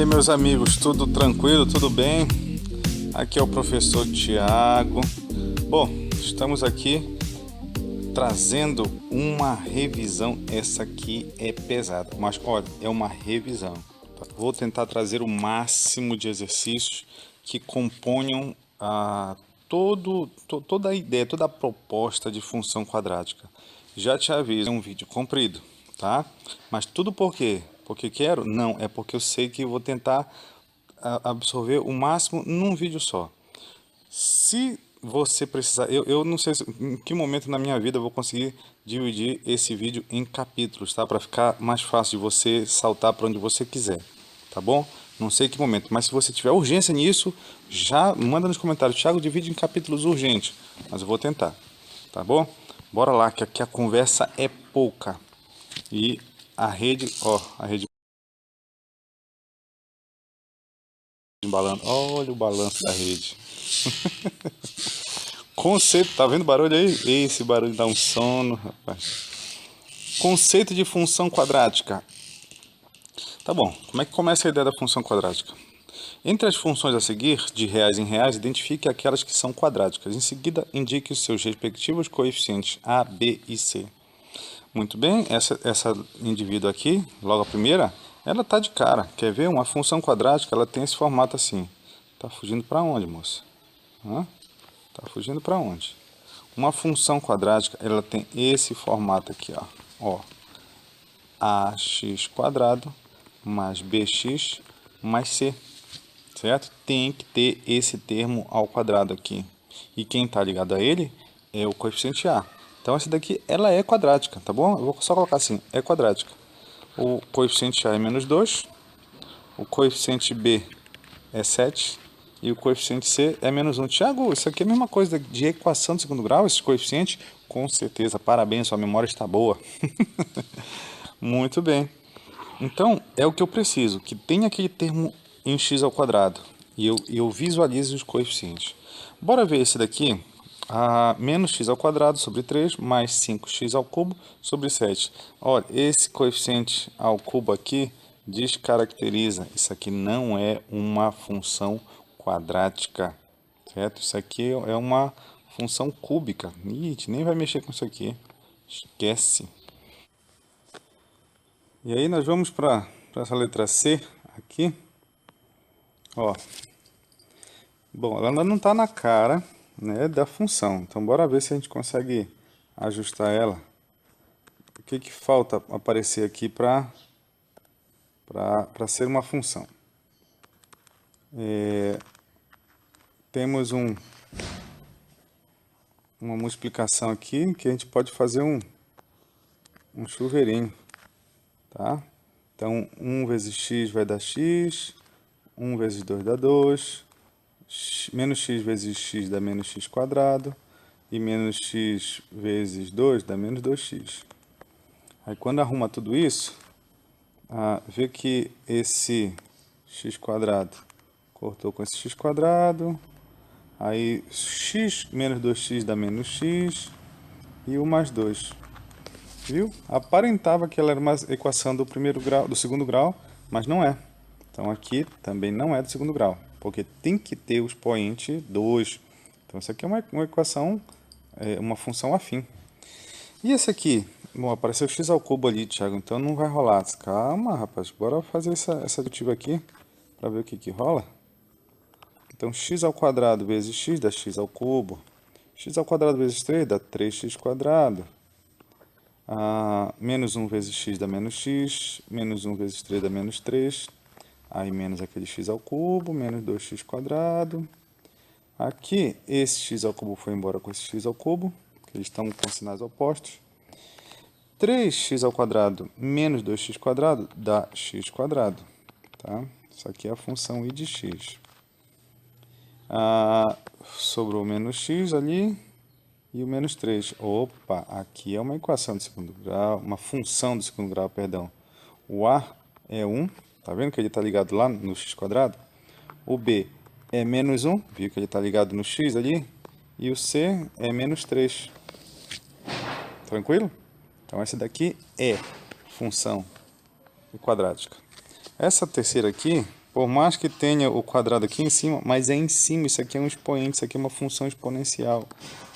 aí, meus amigos, tudo tranquilo, tudo bem? Aqui é o professor Tiago. Bom, estamos aqui trazendo uma revisão. Essa aqui é pesada, mas olha, é uma revisão. Vou tentar trazer o máximo de exercícios que componham toda a ideia, toda a proposta de função quadrática. Já te aviso, é um vídeo comprido, tá? Mas tudo por quê? Porque quero? Não, é porque eu sei que vou tentar absorver o máximo num vídeo só. Se você precisar, eu não sei em que momento na minha vida eu vou conseguir dividir esse vídeo em capítulos, tá? Para ficar mais fácil de você saltar para onde você quiser, tá bom? Não sei que momento, mas se você tiver urgência nisso, já manda nos comentários. Thiago, divide em capítulos urgentes, mas eu vou tentar, tá bom? Bora lá, que aqui a conversa é pouca. E a rede, ó, a rede embalando. Olha o balanço da rede. Conceito, tá vendo o barulho aí? Esse barulho dá um sono, rapaz. Conceito de função quadrática. Tá bom, como é que começa a ideia da função quadrática? Entre as funções a seguir, de reais em reais, identifique aquelas que são quadráticas. Em seguida, indique os seus respectivos coeficientes A, B e C. Muito bem, essa indivíduo aqui, logo a primeira, ela tá de cara. Quer ver? Uma função quadrática, ela tem esse formato assim. Tá fugindo para onde, moça? Tá fugindo para onde? Uma função quadrática, ela tem esse formato aqui, ó. Ax quadrado mais bx mais c, certo? Tem que ter esse termo ao quadrado aqui. E quem está ligado a ele é o coeficiente a. Então essa daqui, ela é quadrática, tá bom? Eu vou só colocar assim, é quadrática. O coeficiente a é menos 2, o coeficiente b é 7 e o coeficiente c é menos 1. Tiago, isso aqui é a mesma coisa de equação de segundo grau, esses coeficientes? Com certeza, parabéns, sua memória está boa. Muito bem. Então, é o que eu preciso, que tenha aquele termo em x ao quadrado. E eu visualizo os coeficientes. Bora ver esse daqui. Menos x ao quadrado sobre 3 mais 5x ao cubo sobre 7. Olha, esse coeficiente ao cubo aqui descaracteriza. Isso aqui não é uma função quadrática, certo? Isso aqui é uma função cúbica. Ih, a gente nem vai mexer com isso aqui. Esquece. E aí nós vamos para essa letra C aqui. Ó. Bom, ela ainda não está na cara, né, da função. Então bora ver se a gente consegue ajustar ela. O que que falta aparecer aqui para ser uma função? Temos uma multiplicação aqui que a gente pode fazer um chuveirinho, tá? Então 1 vezes x vai dar x, 1 vezes 2 dá 2, menos x vezes x dá menos x quadrado, e menos x vezes 2 dá menos 2x. Aí quando arruma tudo isso, vê que esse x quadrado cortou com esse x quadrado, aí x menos 2x dá menos x, e o mais 2. Viu? Aparentava que ela era uma equação do primeiro grau, do segundo grau, mas não é. Então aqui também não é do segundo grau, porque tem que ter o expoente 2. Então isso aqui é uma equação, uma função afim. E esse aqui? Bom, apareceu x ao cubo ali, Thiago, então não vai rolar. Calma, rapaz, bora fazer essa aditiva aqui para ver o que rola. Então x ao quadrado vezes x dá x ao cubo. X ao quadrado vezes 3 dá 3x quadrado. Menos 1 vezes x dá menos x, menos 1 vezes 3 dá menos 3, aí menos aquele x ao cubo, menos 2x quadrado. Aqui, esse x ao cubo foi embora com esse x ao cubo, que eles estão com sinais opostos. 3x ao quadrado menos 2x quadrado dá x quadrado, tá? Isso aqui é a função I de x. Sobrou menos x ali, e o menos 3. Opa, aqui é uma equação de segundo grau, uma função de segundo grau, perdão. O A é 1, tá vendo que ele está ligado lá no x quadrado? O B é menos 1, viu que ele está ligado no x ali? E o C é menos 3. Tranquilo? Então essa daqui é função quadrática. Essa terceira aqui, Por mais que tenha o quadrado aqui em cima, mas é em cima, isso aqui é um expoente, isso aqui é uma função exponencial,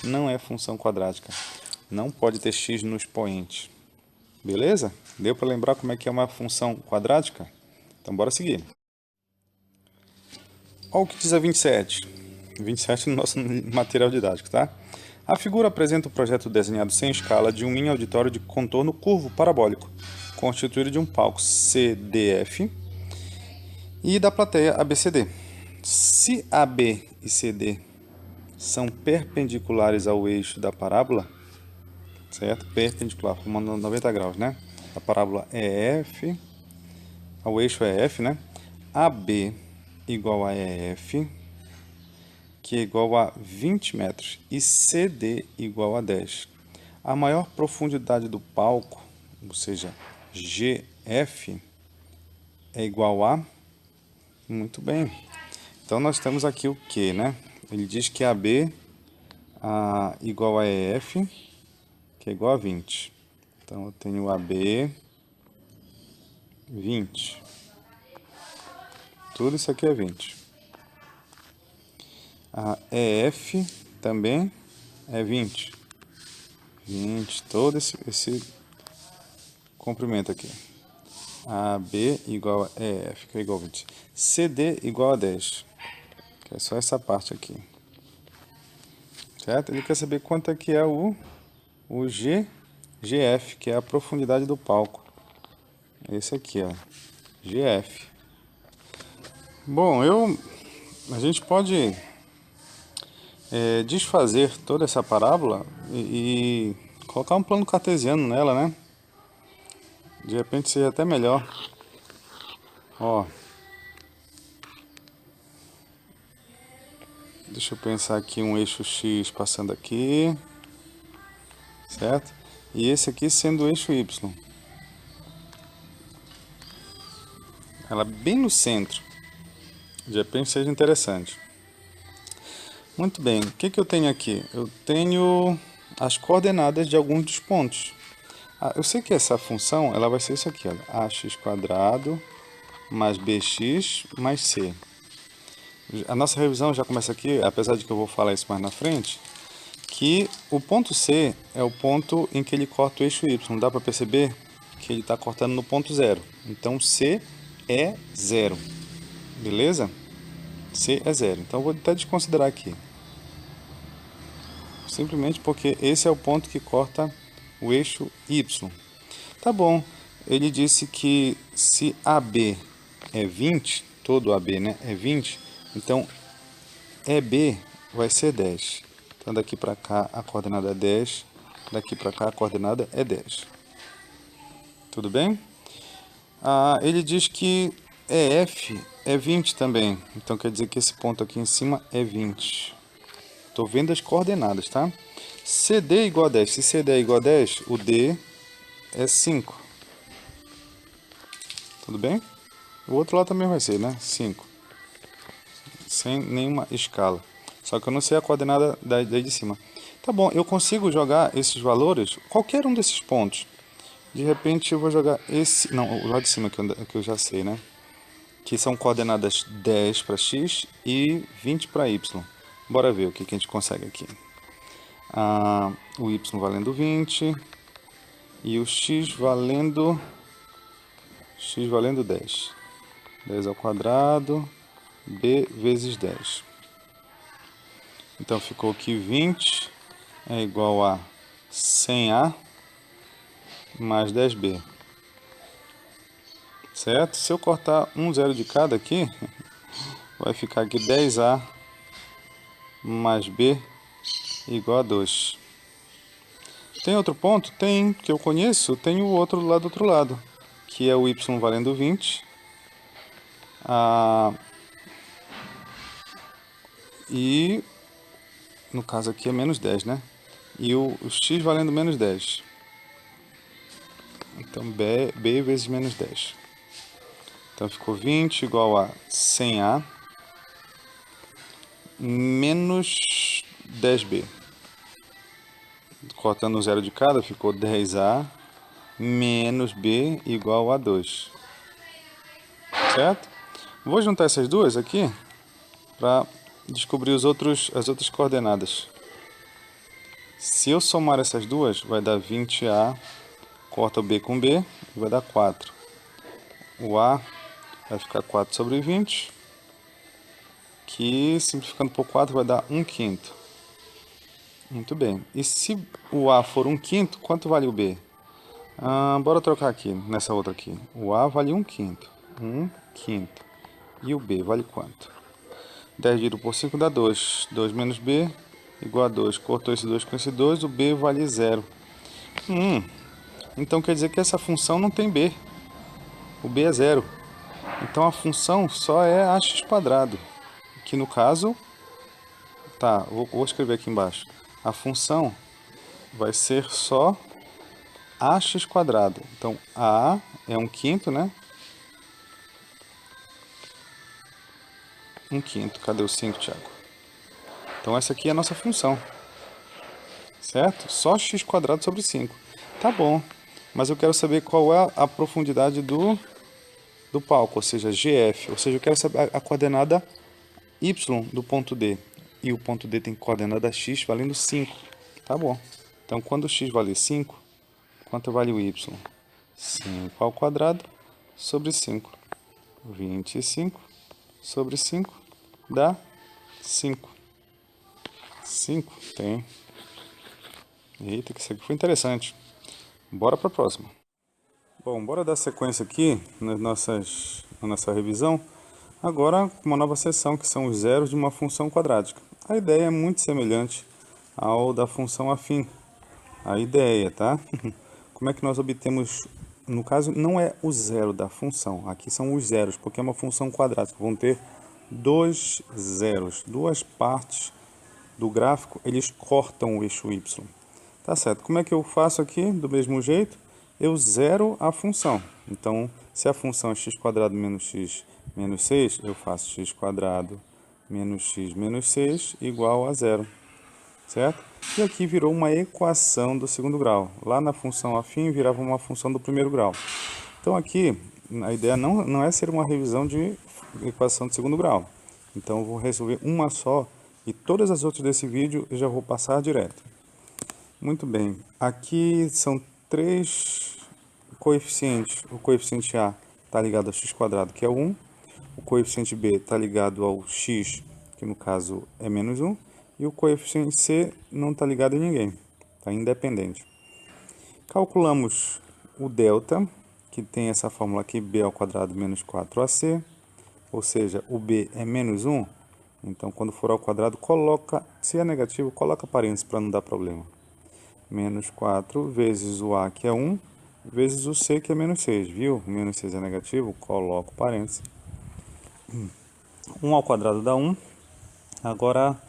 não é função quadrática. Não pode ter x no expoente. Beleza? Deu para lembrar como é que é uma função quadrática? Então bora seguir. Olha o que diz a 27. 27 no nosso material didático, tá? A figura apresenta o projeto desenhado sem escala de um mini auditório de contorno curvo parabólico, constituído de um palco CDF e da plateia ABCD. Se AB e CD são perpendiculares ao eixo da parábola, certo? Perpendicular, formando 90 graus, né? A parábola é F, o eixo é F, né? AB igual a EF, que é igual a 20 metros, e CD igual a 10. A maior profundidade do palco, ou seja, GF, é igual a... Muito bem. Então, nós temos aqui o que, né? Ele diz que AB igual a EF, que é igual a 20. Então, eu tenho AB 20. Tudo isso aqui é 20. A EF também é 20. 20, todo esse comprimento aqui. AB igual a EF, que é igual a 20. CD igual a 10, que é só essa parte aqui. Certo? Ele quer saber quanto é que é o GF, que é a profundidade do palco. Esse aqui, ó. GF. Bom, a gente pode desfazer toda essa parábola e colocar um plano cartesiano nela, né? De repente seria até melhor. Ó. Deixa eu pensar aqui um eixo X passando aqui. Certo? E esse aqui sendo o eixo Y. Ela bem no centro. De repente seja interessante. Muito bem. O que eu tenho aqui? Eu tenho as coordenadas de alguns dos pontos. Eu sei que essa função ela vai ser isso aqui, olha, ax² mais bx mais c. A nossa revisão já começa aqui, apesar de que eu vou falar isso mais na frente, que o ponto C é o ponto em que ele corta o eixo Y. Dá para perceber que ele está cortando no ponto zero. Então C é zero. Beleza? C é zero. Então eu vou até desconsiderar aqui. Simplesmente porque esse é o ponto que corta o eixo Y. Tá bom. Ele disse que se AB é 20, todo AB, né, é 20, então EB vai ser 10. Então daqui para cá a coordenada é 10, daqui para cá a coordenada é 10. Tudo bem? Ele diz que EF é 20 também. Então quer dizer que esse ponto aqui em cima é 20. Estou vendo as coordenadas, tá? CD é igual a 10. Se CD é igual a 10, o D é 5. Tudo bem? O outro lado também vai ser, né? 5. Sem nenhuma escala. Só que eu não sei a coordenada daí de cima. Tá bom, eu consigo jogar esses valores, qualquer um desses pontos. De repente eu vou jogar esse... Não, o lado de cima que eu já sei, né? Que são coordenadas 10 para x e 20 para y. Bora ver o que a gente consegue aqui. O y valendo 20 e o x valendo 10. 10 ao quadrado, b vezes 10. Então ficou que 20 é igual a 100a mais 10b. Certo? Se eu cortar um zero de cada aqui, vai ficar aqui 10a mais b igual a 2. Tem outro ponto? Tem, que eu conheço. Tem o outro lá do outro lado, que é o y valendo 20. E no caso aqui é menos 10, né? E o x valendo menos 10. Então b vezes menos 10. Então ficou 20 igual a 100a menos 10b. Cortando o zero de cada, ficou 10a menos b igual a 2. Certo? Vou juntar essas duas aqui para descobrir as outras coordenadas. Se eu somar essas duas, vai dar 20A, corta o B com B, e vai dar 4. O A vai ficar 4 sobre 20, que simplificando por 4 vai dar 1/5. Muito bem. E se o A for 1/5, quanto vale o B? Bora trocar aqui, nessa outra aqui. O A vale 1/5. 1/5. E o B vale quanto? 10 dividido por 5 dá 2. 2 menos B igual a 2. Cortou esse 2 com esse 2, o B vale 0. Então quer dizer que essa função não tem B. O B é 0. Então a função só é ax². Que no caso... Tá, vou escrever aqui embaixo. A função vai ser só ax². Então a é 1/5, né? 1/5. Cadê o 5, Thiago? Então essa aqui é a nossa função. Certo? Só x² sobre 5. Tá bom. Mas eu quero saber qual é a profundidade do palco, ou seja, GF. Ou seja, eu quero saber a coordenada y do ponto D. E o ponto D tem coordenada x valendo 5. Tá bom. Então, quando o x vale 5, quanto vale o y? 5² sobre 5. 25 sobre 5 dá 5. 5 tem. Eita, que isso aqui foi interessante. Bora para a próxima. Bom, bora dar sequência aqui na nossa revisão. Agora, com uma nova seção, que são os zeros de uma função quadrática. A ideia é muito semelhante ao da função afim. A ideia, tá? Como é que nós obtemos... No caso, não é o zero da função. Aqui são os zeros, porque é uma função quadrática. Vão ter dois zeros. Duas partes do gráfico, eles cortam o eixo y. Tá certo. Como é que eu faço aqui? Do mesmo jeito, eu zero a função. Então, se a função é x² menos x menos 6, eu faço x² menos x menos 6 igual a 0. Certo? E aqui virou uma equação do segundo grau. Lá na função afim virava uma função do primeiro grau. Então aqui, a ideia não é ser uma revisão de equação de segundo grau. Então eu vou resolver uma só e todas as outras desse vídeo eu já vou passar direto. Muito bem, aqui são três coeficientes. O coeficiente A está ligado ao x², que é 1. O coeficiente B está ligado ao x, que no caso é menos 1. E o coeficiente C não está ligado a ninguém, está independente. Calculamos o delta, que tem essa fórmula aqui, b² menos 4ac. Ou seja, o b é menos 1. Então, quando for ao quadrado, coloca, se é negativo, coloca parênteses para não dar problema. Menos 4 vezes o a, que é 1, vezes o c, que é menos 6. Viu? Menos 6 é negativo, coloco parênteses. 1 ao quadrado dá 1. Agora,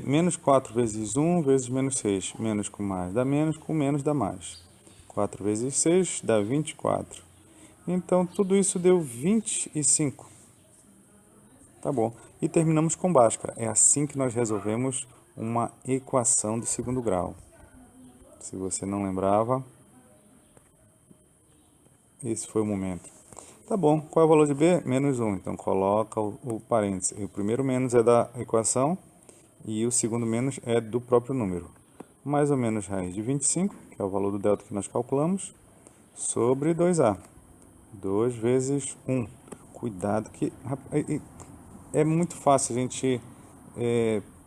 menos 4 vezes 1 vezes menos 6. Menos com mais dá menos, com menos dá mais. 4 vezes 6 dá 24. Então, tudo isso deu 25. Tá bom. E terminamos com Bhaskara. É assim que nós resolvemos uma equação do segundo grau. Se você não lembrava, esse foi o momento. Tá bom. Qual é o valor de B? Menos 1. Então, coloca o parênteses. O primeiro menos é da equação e o segundo menos é do próprio número. Mais ou menos raiz de 25, que é o valor do delta que nós calculamos, sobre 2A. 2 vezes 1. Cuidado que... É muito fácil a gente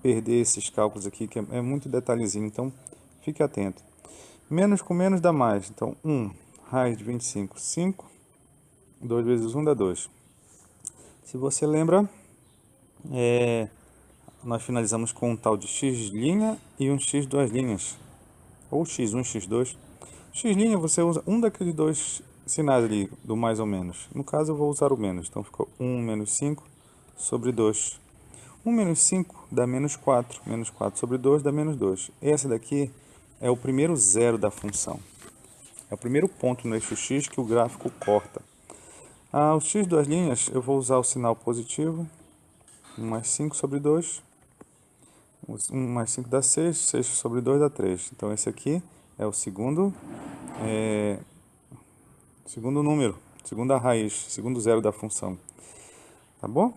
perder esses cálculos aqui, que é muito detalhezinho, então fique atento. Menos com menos dá mais, então 1 raiz de 25, 5. 2 vezes 1 dá 2. Se você lembra, nós finalizamos com um tal de x' e um x duas linhas, ou x1, x2. X' você usa um daqueles dois sinais ali, do mais ou menos. No caso eu vou usar o menos, então ficou 1 menos 5 sobre 2. 1 menos 5 dá menos 4. Menos 4 sobre 2 dá menos 2. Esse daqui é o primeiro zero da função. É o primeiro ponto no eixo x que o gráfico corta. O x duas linhas, eu vou usar o sinal positivo. 1 mais 5 sobre 2. 1 mais 5 dá 6. 6 sobre 2 dá 3. Então, esse aqui é o segundo número, segunda raiz, segundo zero da função. Tá bom?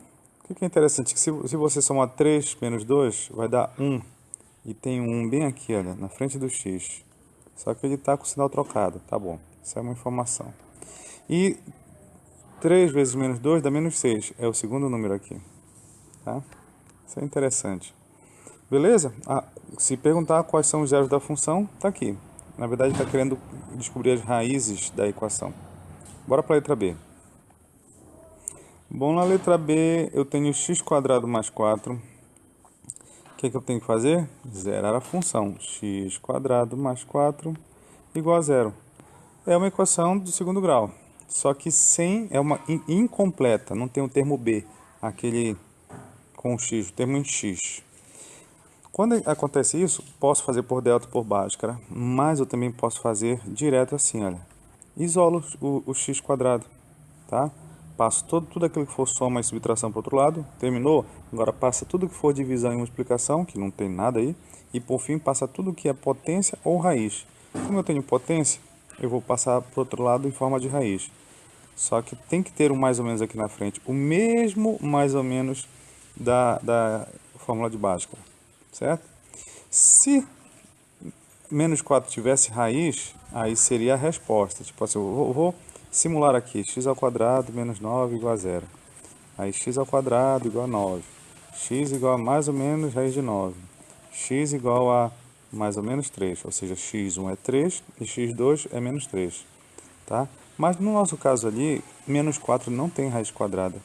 O que é interessante? Que se você somar 3 menos 2, vai dar 1. E tem um 1 bem aqui, olha, na frente do x. Só que ele está com o sinal trocado. Tá bom, isso é uma informação. E 3 vezes menos 2 dá menos 6. É o segundo número aqui. Tá? Isso é interessante. Beleza? Se perguntar quais são os zeros da função, tá aqui. Na verdade, está querendo descobrir as raízes da equação. Bora para a letra B. Bom, na letra B eu tenho x² mais 4. O que eu tenho que fazer? Zerar a função. x² mais 4 igual a zero. É uma equação do segundo grau. Só que é uma incompleta, não tem o termo B, aquele com x, o termo em x. Quando acontece isso, posso fazer por delta por Bhaskara, mas eu também posso fazer direto assim, olha. Isolo o x², tá? Passo tudo aquilo que for soma e subtração para o outro lado, terminou? Agora passa tudo que for divisão e multiplicação, que não tem nada aí, e por fim passa tudo que é potência ou raiz. Como eu tenho potência, eu vou passar para o outro lado em forma de raiz. Só que tem que ter um mais ou menos aqui na frente, o mesmo mais ou menos da fórmula de Bhaskara, certo? Se menos 4 tivesse raiz, aí seria a resposta. Tipo assim, eu vou simular aqui, x² menos 9 igual a zero. Aí x² igual a 9. X igual a mais ou menos raiz de 9. X igual a mais ou menos 3. Ou seja, x1 é 3 e x2 é menos 3. Tá? Mas no nosso caso ali, menos 4 não tem raiz quadrada.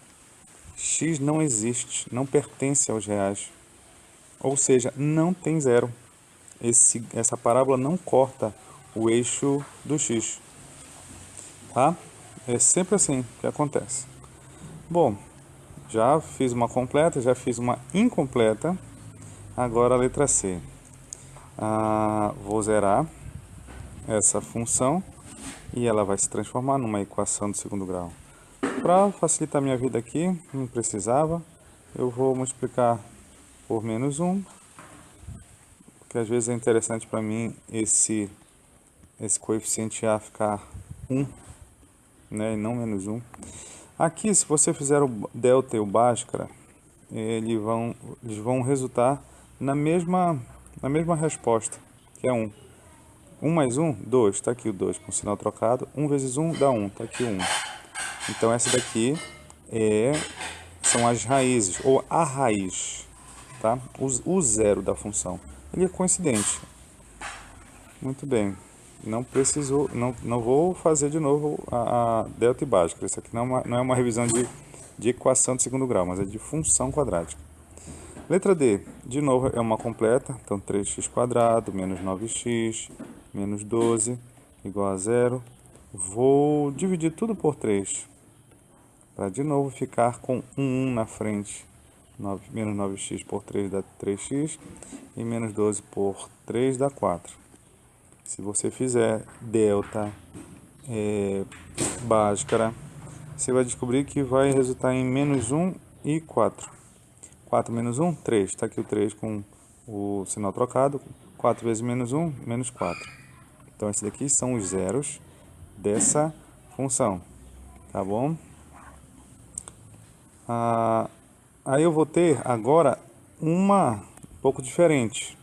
X não existe, não pertence aos reais. Ou seja, não tem zero. Essa parábola não corta o eixo do x. Tá? É sempre assim que acontece. Bom, já fiz uma completa, já fiz uma incompleta. Agora a letra C. Vou zerar essa função e ela vai se transformar numa equação do segundo grau. Para facilitar minha vida aqui, não precisava, eu vou multiplicar por menos 1, porque às vezes é interessante para mim esse coeficiente A ficar 1, né, e não menos 1. Aqui, se você fizer o delta e o Bhaskara, eles vão resultar na mesma resposta, que é 1. 1 mais 1, 2. Está aqui o 2 com o sinal trocado. 1 vezes 1 dá 1. Está aqui o 1. Então, essa daqui são as raízes, ou a raiz. Tá? O zero da função. Ele é coincidente. Muito bem. Não vou fazer de novo a delta e Bhaskara. Isso aqui não é uma revisão de equação de segundo grau, mas é de função quadrática. Letra D, de novo é uma completa, então 3x² menos 9x menos 12 igual a zero. Vou dividir tudo por 3, para de novo ficar com 1 na frente. Menos 9x por 3 dá 3x, e menos 12 por 3 dá 4. Se você fizer delta Bhaskara, você vai descobrir que vai resultar em menos 1 e 4. 4 menos 1, 3. Está aqui o 3 com o sinal trocado. 4 vezes menos 1, menos 4. Então, esses daqui são os zeros dessa função. Tá bom? Aí eu vou ter agora uma um pouco diferente.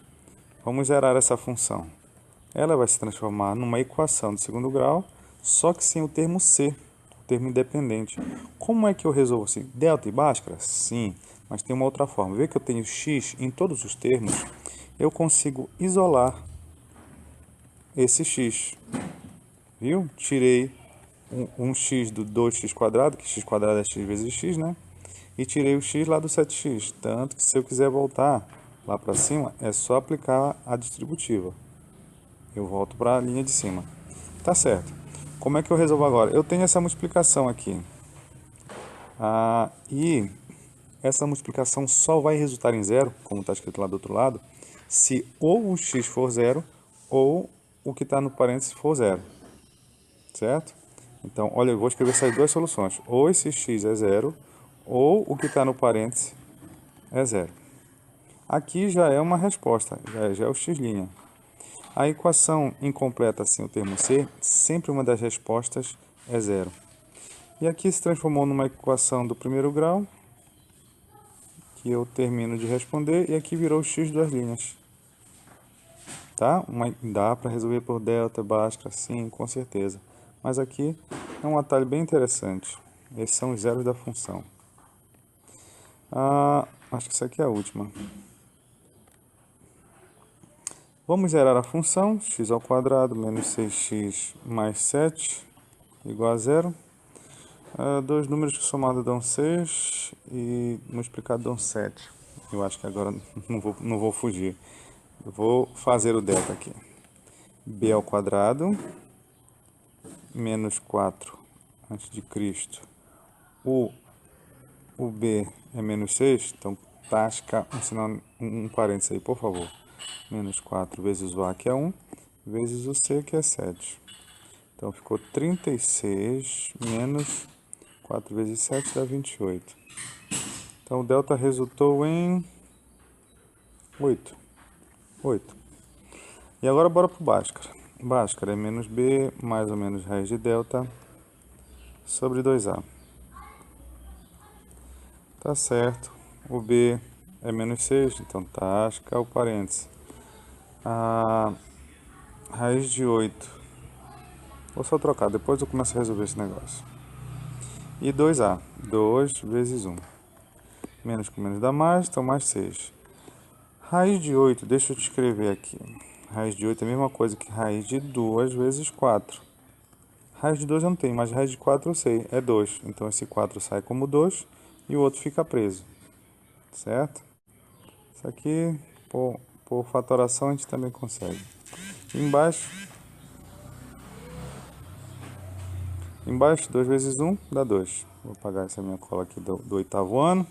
Vamos zerar essa função. Ela vai se transformar numa equação de segundo grau, só que sem o termo C, o termo independente. Como é que eu resolvo assim? Delta e Bhaskara? Sim, mas tem uma outra forma. Vê que eu tenho x em todos os termos, eu consigo isolar esse x. Viu? Tirei um x do 2x², que x² é x vezes x, né? E tirei o x lá do 7x. Tanto que se eu quiser voltar lá para cima, é só aplicar a distributiva. Eu volto para a linha de cima. Tá certo. Como é que eu resolvo agora? Eu tenho essa multiplicação aqui. E essa multiplicação só vai resultar em zero, como está escrito lá do outro lado, se ou o x for zero, ou o que está no parênteses for zero. Certo? Então, olha, eu vou escrever essas duas soluções. Ou esse x é zero, ou o que está no parênteses é zero. Aqui já é uma resposta, já é o x'. A equação incompleta sem o termo C, sempre uma das respostas é zero. E aqui se transformou numa equação do primeiro grau, que eu termino de responder e aqui virou x duas linhas. Tá? Dá para resolver por delta, Bhaskara, sim, com certeza. Mas aqui é um atalho bem interessante. Esses são os zeros da função. Acho que isso aqui é a última. Vamos zerar a função, x ao quadrado menos 6x mais 7 igual a zero. Dois números que somado dão 6 e multiplicado dão 7. Eu acho que agora não vou fugir. Eu vou fazer o delta aqui. B ao quadrado menos 4 antes de Cristo. O B é menos 6, então tasca um parênteses aí, por favor. Menos 4 vezes o A, que é 1, vezes o C, que é 7. Então, ficou 36 menos 4 vezes 7 dá 28. Então, o delta resultou em 8. E agora, bora para o Bhaskara. Bhaskara é menos B mais ou menos raiz de delta sobre 2A. Tá certo. O B é menos 6, então tasca o parênteses. A raiz de 8. Vou só trocar, depois eu começo a resolver esse negócio. E 2A. 2 vezes 1. Menos com menos dá mais, então mais 6. Raiz de 8, deixa eu te escrever aqui. Raiz de 8 é a mesma coisa que raiz de 2 vezes 4. Raiz de 2 eu não tenho, mas raiz de 4 eu sei, é 2. Então esse 4 sai como 2 e o outro fica preso. Certo? Isso aqui, por fatoração, a gente também consegue. Embaixo, 2 vezes 1 dá 2. Vou apagar essa minha cola aqui do oitavo ano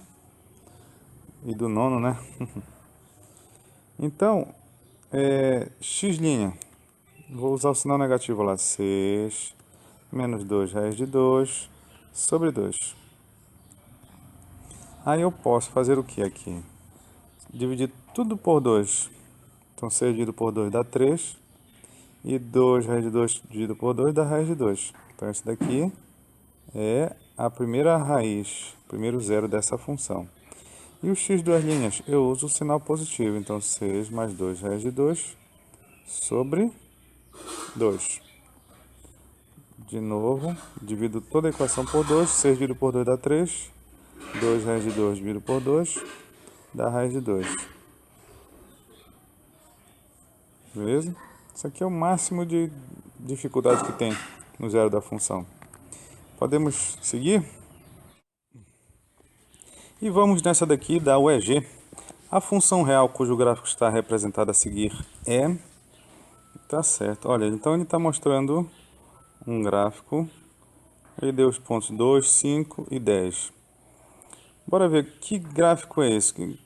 e do nono, né? Então, x', vou usar o sinal negativo lá, 6 menos 2 raiz de 2 sobre 2. Aí eu posso fazer o que aqui? Dividir tudo por 2. Então, 6 dividido por 2 dá 3. E 2 raiz de 2 dividido por 2 dá raiz de 2. Então, esse daqui é a primeira raiz, primeiro zero dessa função. E o x duas linhas, eu uso o sinal positivo. Então, 6 mais 2 raiz de 2 sobre 2. De novo, divido toda a equação por 2. 6 dividido por 2 dá 3. 2 raiz de 2 dividido por 2 dá raiz de 2. Beleza? Isso aqui é o máximo de dificuldade que tem no zero da função. Podemos seguir? E vamos nessa daqui da UEG. A função real cujo gráfico está representado a seguir é... Tá certo. Olha, então ele está mostrando um gráfico. Ele deu os pontos 2, 5 e 10. Bora ver que gráfico é esse.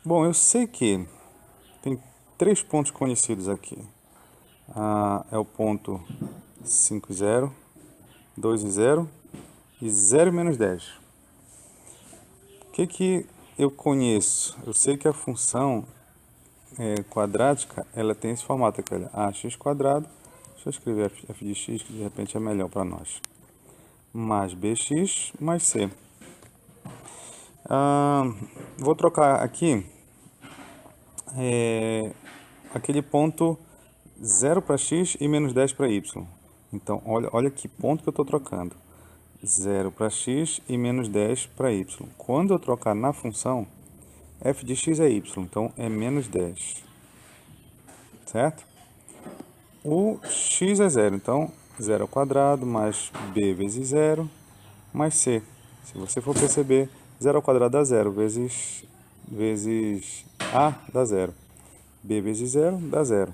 Bom, eu sei que tem 3 pontos conhecidos aqui. É o ponto 5, 0, 2 e 0 e 0 e menos 10. O que eu conheço? Eu sei que a função quadrática, ela tem esse formato aqui, olha, ax quadrado, deixa eu escrever f de x, que de repente é melhor para nós, mais bx mais c. Vou trocar aqui aquele ponto 0 para x e menos 10 para y. Então, olha que ponto que eu estou trocando. 0 para x e menos 10 para y. Quando eu trocar na função, f de x é y, então é menos 10. Certo? O x é 0, então 0 ao quadrado mais b vezes 0 mais c. Se você for perceber, 0 ao quadrado dá 0, vezes a dá 0. b vezes 0 dá 0.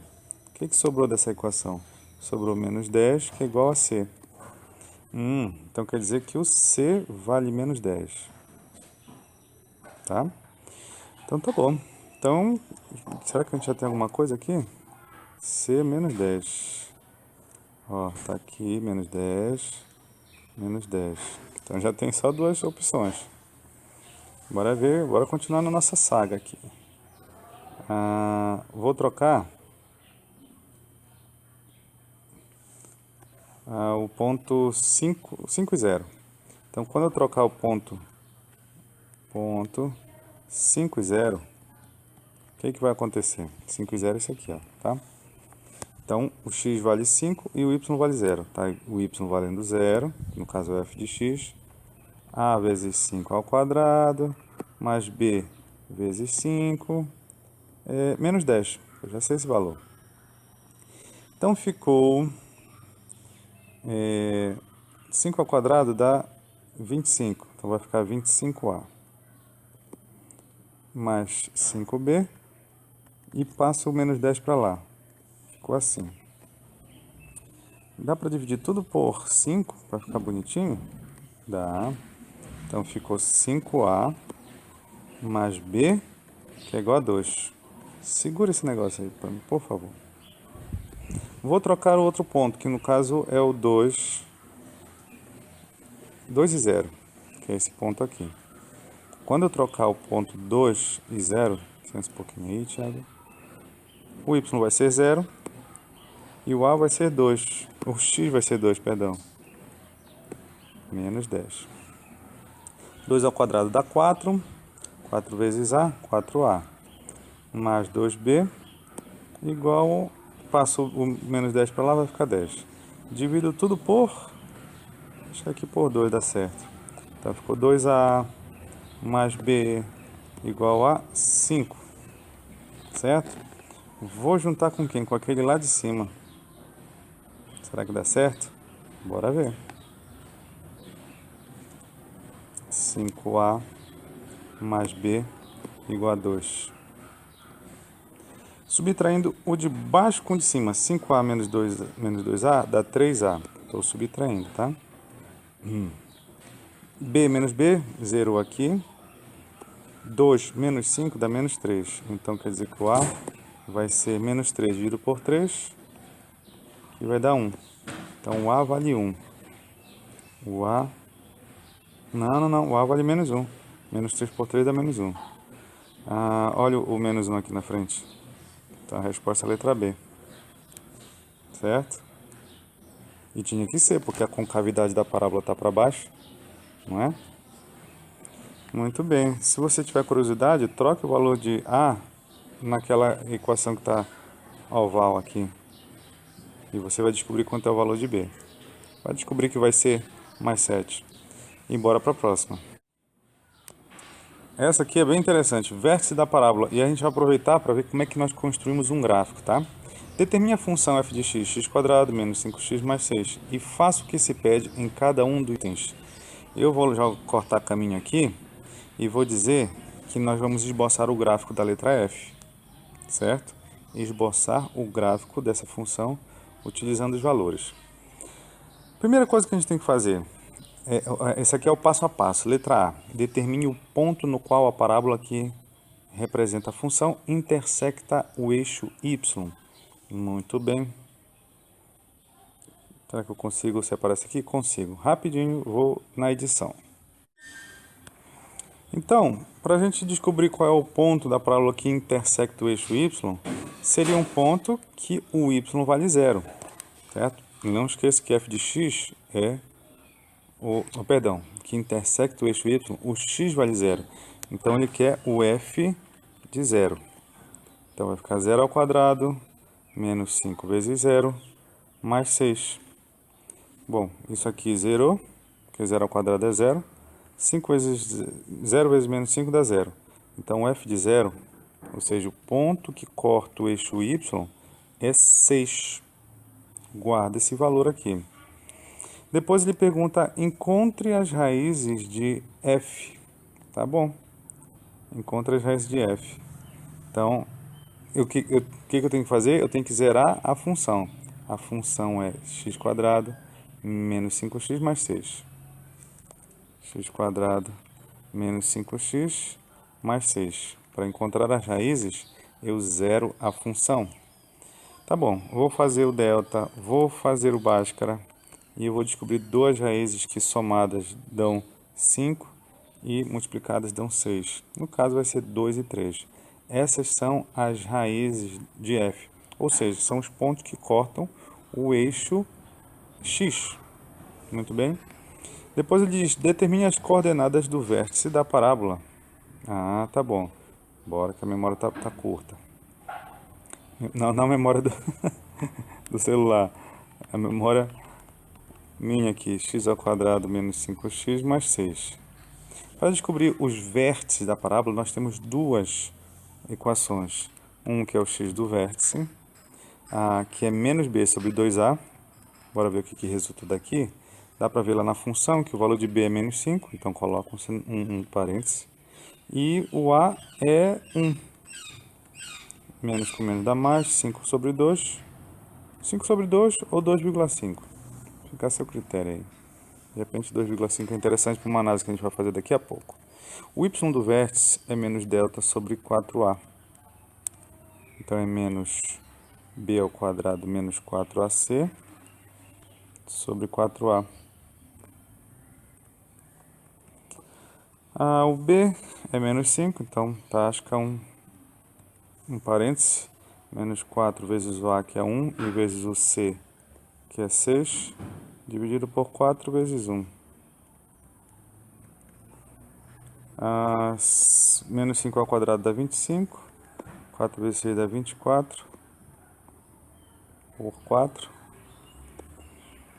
O que sobrou dessa equação? Sobrou menos 10, que é igual a c. Então quer dizer que o c vale menos 10. Tá? Então tá bom. Então, será que a gente já tem alguma coisa aqui? C menos 10. Ó, tá aqui, menos 10, menos 10. Então já tem só duas opções. Bora ver, bora continuar na nossa saga aqui. Vou trocar o ponto 5 e 0. Então, quando eu trocar o ponto 5 e 0, o que vai acontecer? 5 e 0 é isso aqui, ó, tá? Então, o x vale 5 e o y vale 0, tá? O y valendo 0, no caso é f de x, a vezes 5 ao quadrado, mais b vezes 5, menos 10, eu já sei esse valor. Então, ficou 5 ao quadrado dá 25, então vai ficar 25a, mais 5b, e passa o menos 10 para lá, ficou assim. Dá para dividir tudo por 5 para ficar bonitinho? Dá. Então ficou 5a mais b, que é igual a 2. Segura esse negócio aí para mim, por favor. Vou trocar o outro ponto, que no caso é o 2 e 0, que é esse ponto aqui. Quando eu trocar o ponto 2 e 0, licença um pouquinho aí, Thiago. O y vai ser 0 e o a vai ser 2. O x vai ser 2, perdão. Menos 10. 2 ao quadrado dá 4. 4 vezes a, 4a. Mais 2b, igual, passo o menos 10 para lá, vai ficar 10. Divido tudo por, acho que aqui por 2 dá certo. Então ficou 2a mais b igual a 5. Certo? Vou juntar com quem? Com aquele lá de cima. Será que dá certo? Bora ver. 5a mais b igual a 2. Subtraindo o de baixo com o de cima, 5a menos 2a dá 3a. Estou subtraindo, tá? B menos b, zerou aqui. 2 menos 5 dá menos 3. Então quer dizer que o a vai ser menos 3 dividido por 3, que vai dar 1. Então o a vale 1. O a... Não. O a vale menos 1. Menos 3 por 3 dá menos 1. Olha o menos 1 aqui na frente. Então a resposta é a letra B. Certo? E tinha que ser, porque a concavidade da parábola está para baixo, não é? Muito bem. Se você tiver curiosidade, troque o valor de A naquela equação que está oval aqui. E você vai descobrir quanto é o valor de B. Vai descobrir que vai ser mais 7. E bora para a próxima. Essa aqui é bem interessante, vértice da parábola. E a gente vai aproveitar para ver como é que nós construímos um gráfico, tá? Determine a função f de x, x² menos 5x mais 6. E faça o que se pede em cada um dos itens. Eu vou já cortar caminho aqui e vou dizer que nós vamos esboçar o gráfico da letra f, certo? Esboçar o gráfico dessa função utilizando os valores. Primeira coisa que a gente tem que fazer, esse aqui é o passo a passo. Letra A, determine o ponto no qual a parábola que representa a função intersecta o eixo y. Muito bem. Será que eu consigo separar isso aqui? Consigo. Rapidinho, vou na edição. Então, para a gente descobrir qual é o ponto da parábola que intersecta o eixo y, seria um ponto que o y vale 0, certo? E não esqueça que f de x é que intersecta o eixo y, o x vale 0. Então, ele quer o f de 0. Então, vai ficar 0 ao quadrado, menos 5 vezes 0, mais 6. Bom, isso aqui zerou, porque 0 ao quadrado é 0. 0 vezes menos 5 dá 0. Então, o f de 0, ou seja, o ponto que corta o eixo y, é 6. Guarda esse valor aqui. Depois ele pergunta, encontre as raízes de f. Tá bom. Encontre as raízes de f. Então, o que eu tenho que fazer? Eu tenho que zerar a função. A função é x² menos 5x mais 6. x² menos 5x mais 6. Para encontrar as raízes, eu zero a função. Tá bom, vou fazer o delta, vou fazer o Bhaskara e eu vou descobrir duas raízes que somadas dão 5 e multiplicadas dão 6. No caso vai ser 2 e 3. Essas são as raízes de f, ou seja, são os pontos que cortam o eixo x. Muito bem. Depois ele diz, determine as coordenadas do vértice da parábola. Ah, tá bom. Bora que a memória tá curta. Não a memória do celular. A memória minha aqui, x ao quadrado menos 5x mais 6. Para descobrir os vértices da parábola, nós temos duas equações. Um que é o x do vértice, que é menos b sobre 2a. Bora ver o que resulta daqui. Dá para ver lá na função que o valor de b é menos 5, então coloca um parêntese. E o a é 1. Menos com menos dá mais, 5 sobre 2. 5 sobre 2 ou 2,5. Fica a seu critério aí. De repente 2,5 é interessante para uma análise que a gente vai fazer daqui a pouco. O y do vértice é menos delta sobre 4a. Então é menos b ao quadrado menos 4ac sobre 4a. O b é menos 5, então tasca um parêntese. Menos 4 vezes o a, que é 1, e vezes o c, que é 6, dividido por 4 vezes 1. Menos 5 ao quadrado dá 25. 4 vezes 6 dá 24. Por 4.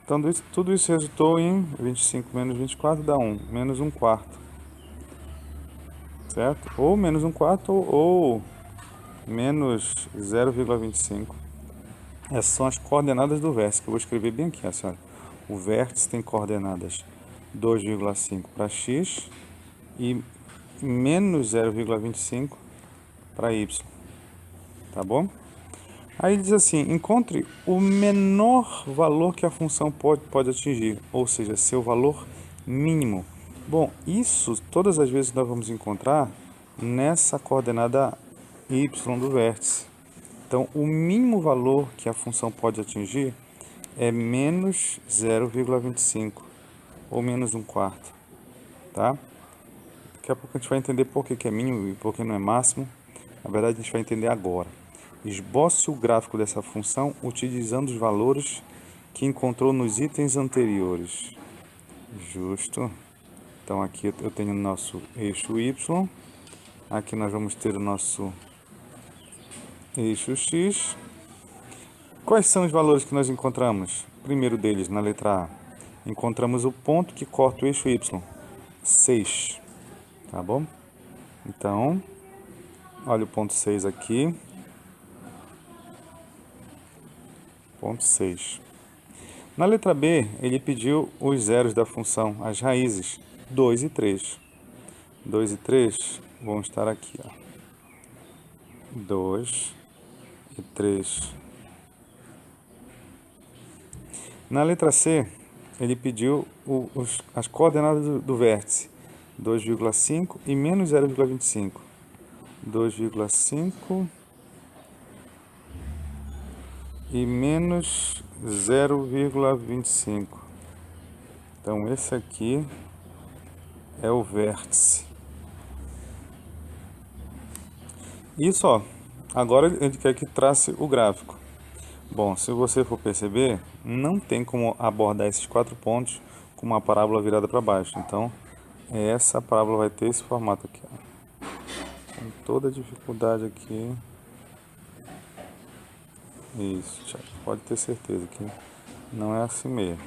Então, tudo isso resultou em 25 menos 24 dá 1. Menos 1 quarto. Certo? Ou menos 1 quarto ou menos 0,25. Essas são as coordenadas do vértice, que eu vou escrever bem aqui, senhora. O vértice tem coordenadas 2,5 para x e menos 0,25 para y. Tá bom? Aí ele diz assim, encontre o menor valor que a função pode atingir, ou seja, seu valor mínimo. Bom, isso todas as vezes nós vamos encontrar nessa coordenada y do vértice. Então, o mínimo valor que a função pode atingir é menos 0,25, ou menos 1 quarto. Tá? Daqui a pouco a gente vai entender por que é mínimo e por que não é máximo. Na verdade, a gente vai entender agora. Esboce o gráfico dessa função utilizando os valores que encontrou nos itens anteriores. Justo. Então, aqui eu tenho o nosso eixo y. Aqui nós vamos ter o nosso eixo x. Quais são os valores que nós encontramos? Primeiro deles, na letra A, encontramos o ponto que corta o eixo y. 6. Tá bom? Então, olha o ponto 6 aqui. Ponto 6. Na letra B, ele pediu os zeros da função, as raízes, 2 e 3. 2 e 3 vão estar aqui, ó. 2 e 3. Na letra C, ele pediu as coordenadas do vértice, 2,5 e menos 0,25. 2,5 e menos 0,25. Então, esse aqui é o vértice. Isso, ó. Agora ele quer que trace o gráfico. Bom, se você for perceber, não tem como abordar esses 4 pontos com uma parábola virada para baixo. Então, essa parábola vai ter esse formato aqui, ó. Com toda a dificuldade aqui. Isso, pode ter certeza que não é assim mesmo.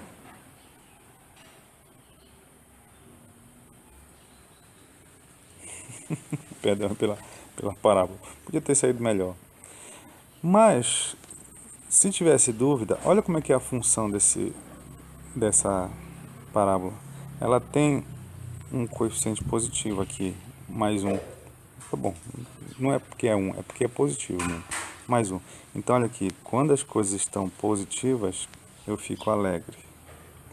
Perdão pela parábola. Podia ter saído melhor. Mas, se tivesse dúvida, olha como é que é a função dessa parábola. Ela tem um coeficiente positivo aqui, mais 1. Tá bom, não é porque é 1, é porque é positivo mesmo. Mais 1. Então, olha aqui, quando as coisas estão positivas, eu fico alegre.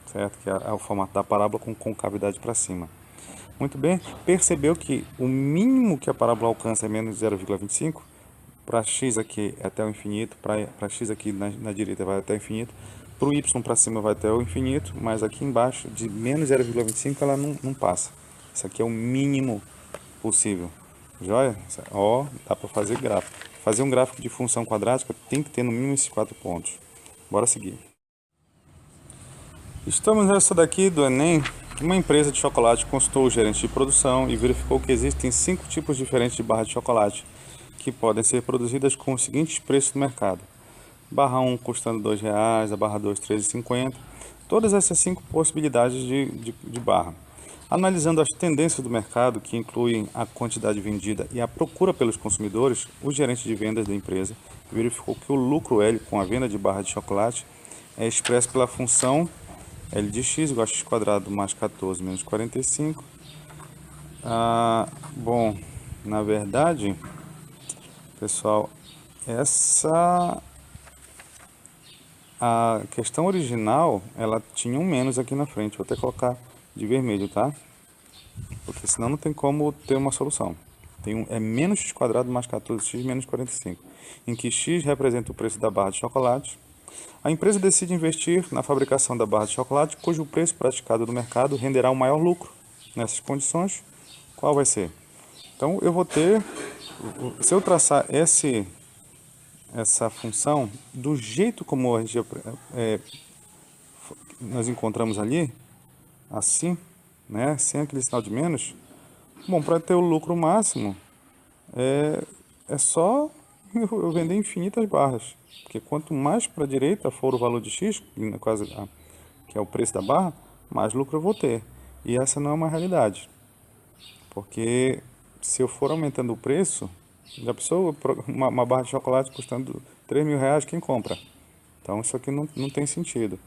Certo? Que é o formato da parábola com concavidade para cima. Muito bem, percebeu que o mínimo que a parábola alcança é menos 0,25? Para x aqui é até o infinito, para x aqui na direita vai até o infinito, para o y para cima vai até o infinito, mas aqui embaixo de menos 0,25 ela não passa. Isso aqui é o mínimo possível. Joia? Ó, dá para fazer gráfico. Fazer um gráfico de função quadrática tem que ter no mínimo esses 4 pontos. Bora seguir. Estamos nessa daqui do Enem, Uma empresa de chocolate consultou o gerente de produção e verificou que existem 5 tipos diferentes de barra de chocolate que podem ser produzidas com os seguintes preços no mercado. Barra 1 custando R$ 2, a barra 2 R$ 3,50. Todas essas 5 possibilidades de barra. Analisando as tendências do mercado, que incluem a quantidade vendida e a procura pelos consumidores, o gerente de vendas da empresa verificou que o lucro L com a venda de barra de chocolate é expresso pela função L de x igual a x quadrado mais 14 menos 45. Bom, na verdade, pessoal, a questão original, ela tinha um menos aqui na frente. Vou até colocar de vermelho, tá? Porque senão não tem como ter uma solução. É menos x quadrado mais 14x menos 45, em que x representa o preço da barra de chocolate. A empresa decide investir na fabricação da barra de chocolate, cujo preço praticado no mercado renderá o maior lucro. Nessas condições, qual vai ser? Então, eu vou ter, se eu traçar essa função do jeito como a gente, nós encontramos ali, assim, né, sem aquele sinal de menos, bom, para ter o lucro máximo, é só eu vender infinitas barras. Porque quanto mais para a direita for o valor de X, que é o preço da barra, mais lucro eu vou ter. E essa não é uma realidade. Porque se eu for aumentando o preço, já pensou uma barra de chocolate custando R$ 3.000, quem compra? Então isso aqui não tem sentido.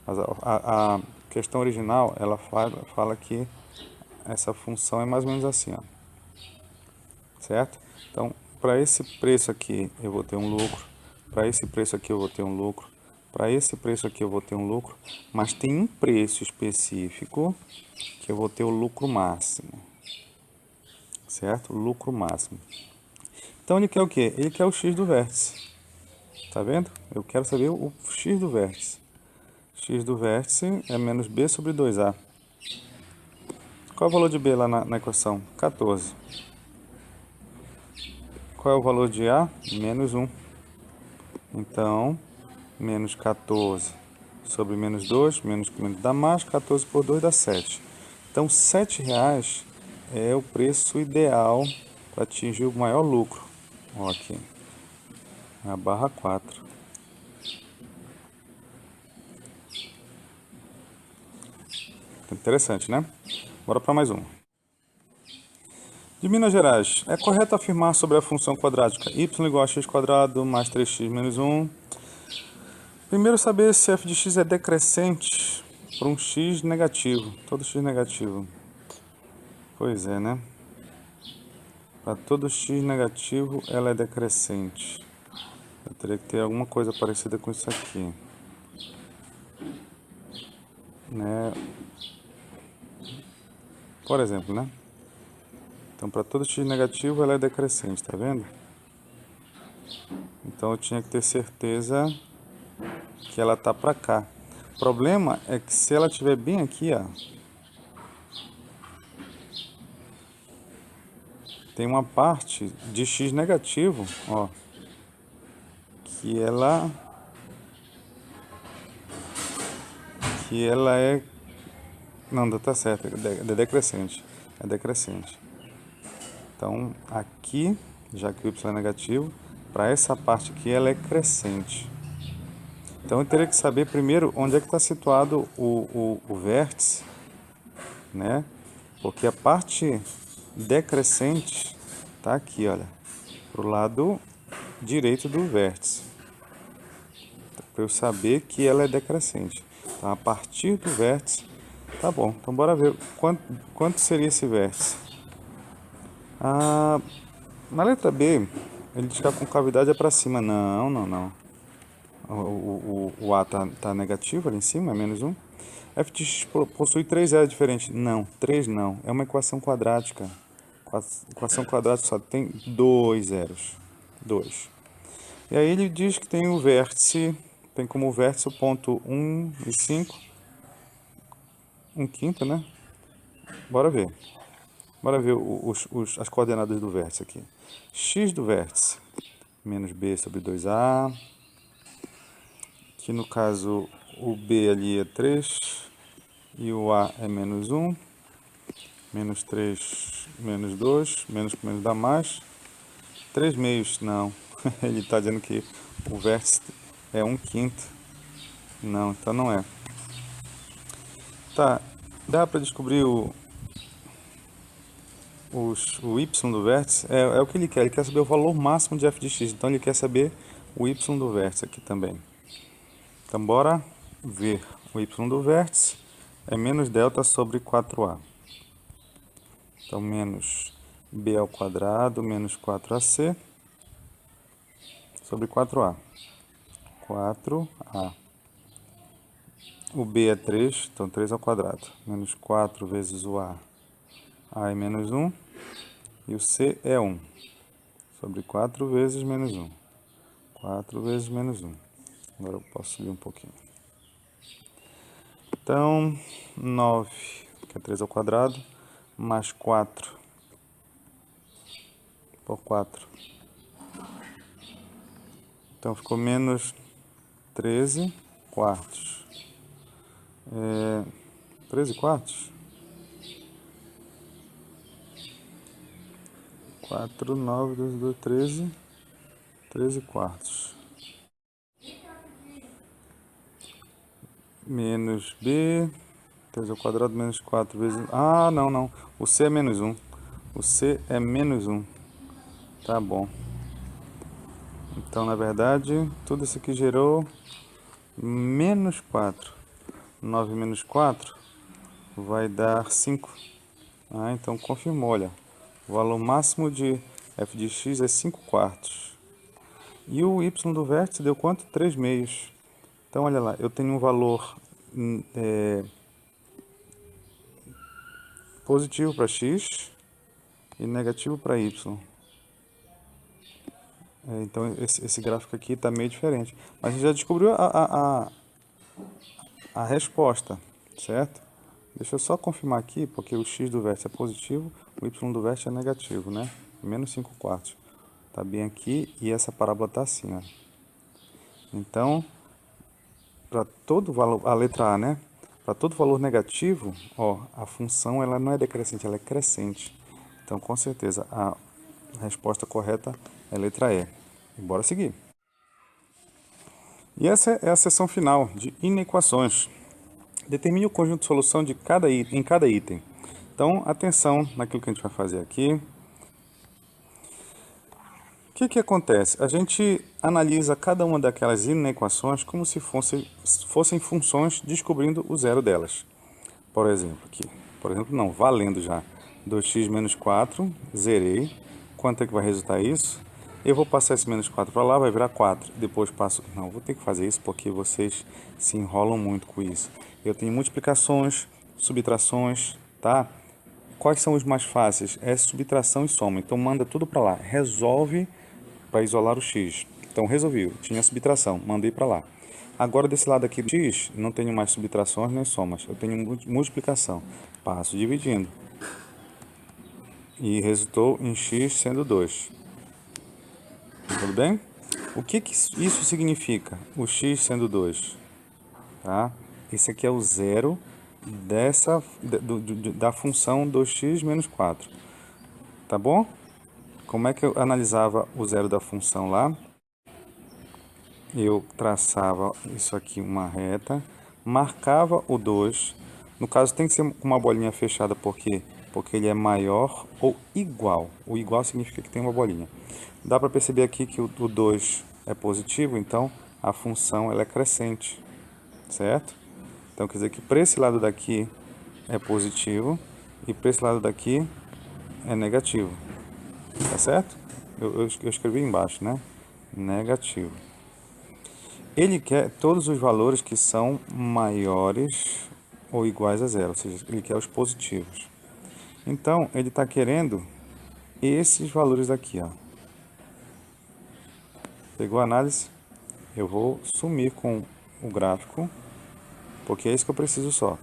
Mas a questão original, ela fala que essa função é mais ou menos assim, ó. Certo? Então, para esse preço aqui eu vou ter um lucro, para esse preço aqui eu vou ter um lucro, para esse preço aqui eu vou ter um lucro, mas tem um preço específico que eu vou ter o lucro máximo, certo? Lucro máximo. Então ele quer o quê? Ele quer o x do vértice, tá vendo? Eu quero saber o x do vértice. X do vértice é menos b sobre 2a. Qual é o valor de b lá na equação? 14. Qual é o valor de a? Menos 1. Então, menos 14 sobre menos 2, menos dá mais, 14 por 2 dá 7. Então, R$ 7 é o preço ideal para atingir o maior lucro. Ó, aqui, a barra 4. Interessante, né? Bora para mais um. De Minas Gerais, é correto afirmar sobre a função quadrática y igual a x quadrado mais 3x menos 1. Primeiro, saber se f de x é decrescente para um x negativo. Todo x negativo. Pois é, né? Para todo x negativo, ela é decrescente. Eu teria que ter alguma coisa parecida com isso aqui. Né? Por exemplo, né? Então, para todo x negativo, ela é decrescente, tá vendo? Então, eu tinha que ter certeza que ela tá para cá. O problema é que se ela estiver bem aqui, ó, tem uma parte de x negativo, ó, que ela é, não, tá certo, é decrescente, é decrescente. Então, aqui, já que o y é negativo, para essa parte aqui ela é crescente. Então, eu teria que saber primeiro onde é que está situado o vértice, né? Porque a parte decrescente está aqui, olha, para o lado direito do vértice. Para eu saber que ela é decrescente. Então, a partir do vértice, tá bom. Então, bora ver quanto seria esse vértice. Na letra B, ele diz que a concavidade é para cima. Não. O A tá negativo ali em cima, é menos 1. F de x possui 3 zeros diferentes. Não, 3 não. É uma equação quadrática. Equação quadrática só tem 2 zeros. 2. E aí ele diz que tem o vértice, tem como vértice o ponto 1 e 5. 1/5, né? Bora ver. Bora ver as coordenadas do vértice aqui. X do vértice, menos b sobre 2a. Que no caso o b ali é 3. E o A é menos 1, menos 3, menos 2, menos com menos dá mais. 3 meios, não. Ele está dizendo que o vértice é 1/5. Não, então não é. Tá, dá para descobrir o y do vértice? É o que ele quer saber o valor máximo de f de x. Então ele quer saber o y do vértice aqui também. Então bora ver. O y do vértice é menos delta sobre 4a. Então menos b ao quadrado menos 4ac sobre 4a. 4a. O b é 3, então 3 ao quadrado. Menos 4 vezes o a é menos 1. E o c é 1. Sobre 4 vezes menos 1. 4 vezes menos 1. Agora eu posso subir um pouquinho. Então, 9, que é 3 ao quadrado, mais 4 por 4. Então, ficou menos 13 quartos. 13 quartos? 4, 9, 12, 2, 13. 13 quartos. Menos b, 3 ao quadrado menos 4 vezes... Ah, não. O c é menos 1. O c é menos 1. Tá bom. Então, na verdade, tudo isso aqui gerou menos 4. 9 menos 4 vai dar 5. Ah, então confirmou, olha. O valor máximo de f de x é 5 quartos. E o y do vértice deu quanto? 3 meios. Então, olha lá, eu tenho um valor positivo para x e negativo para y. Então, esse gráfico aqui está meio diferente. Mas a gente já descobriu a resposta, certo? Deixa eu só confirmar aqui, porque o x do vértice é positivo, o y do vértice é negativo, né? Menos 5 quartos. Está bem aqui e essa parábola está assim, ó. Então, para todo valor, a letra A, né? Para todo valor negativo, ó, a função ela não é decrescente, ela é crescente. Então, com certeza, a resposta correta é a letra E. E bora seguir. E essa é a seção final de inequações. Determine o conjunto de solução de em cada item. Então, atenção naquilo que a gente vai fazer aqui. O que acontece? A gente analisa cada uma daquelas inequações como se fossem funções, descobrindo o zero delas. Por exemplo, aqui. Por exemplo, não, valendo já. 2x menos 4, zerei. Quanto é que vai resultar isso? Eu vou passar esse menos 4 para lá, vai virar 4. Depois passo... Não, vou ter que fazer isso porque vocês se enrolam muito com isso. Eu tenho multiplicações, subtrações, tá? Quais são os mais fáceis? É subtração e soma. Então, manda tudo para lá. Resolve para isolar o x. Então, resolvi. Tinha subtração, mandei para lá. Agora, desse lado aqui do x, não tenho mais subtrações nem somas. Eu tenho multiplicação. Passo dividindo. E resultou em x sendo 2. Tudo bem? O que isso significa? O x sendo 2. Tá? Esse aqui é o zero da função 2x menos 4. Tá bom? Como é que eu analisava o zero da função lá? Eu traçava isso aqui, uma reta, marcava o 2. No caso, tem que ser com uma bolinha fechada, porque ele é maior ou igual. O igual significa que tem uma bolinha. Dá para perceber aqui que o 2 é positivo, então a função ela é crescente, certo? Então, quer dizer que para esse lado daqui é positivo e para esse lado daqui é negativo. Tá certo? Eu escrevi embaixo, né? Negativo. Ele quer todos os valores que são maiores ou iguais a zero, ou seja, ele quer os positivos. Então, ele está querendo esses valores aqui, ó. Pegou a análise? Eu vou sumir com o gráfico, porque é isso que eu preciso só.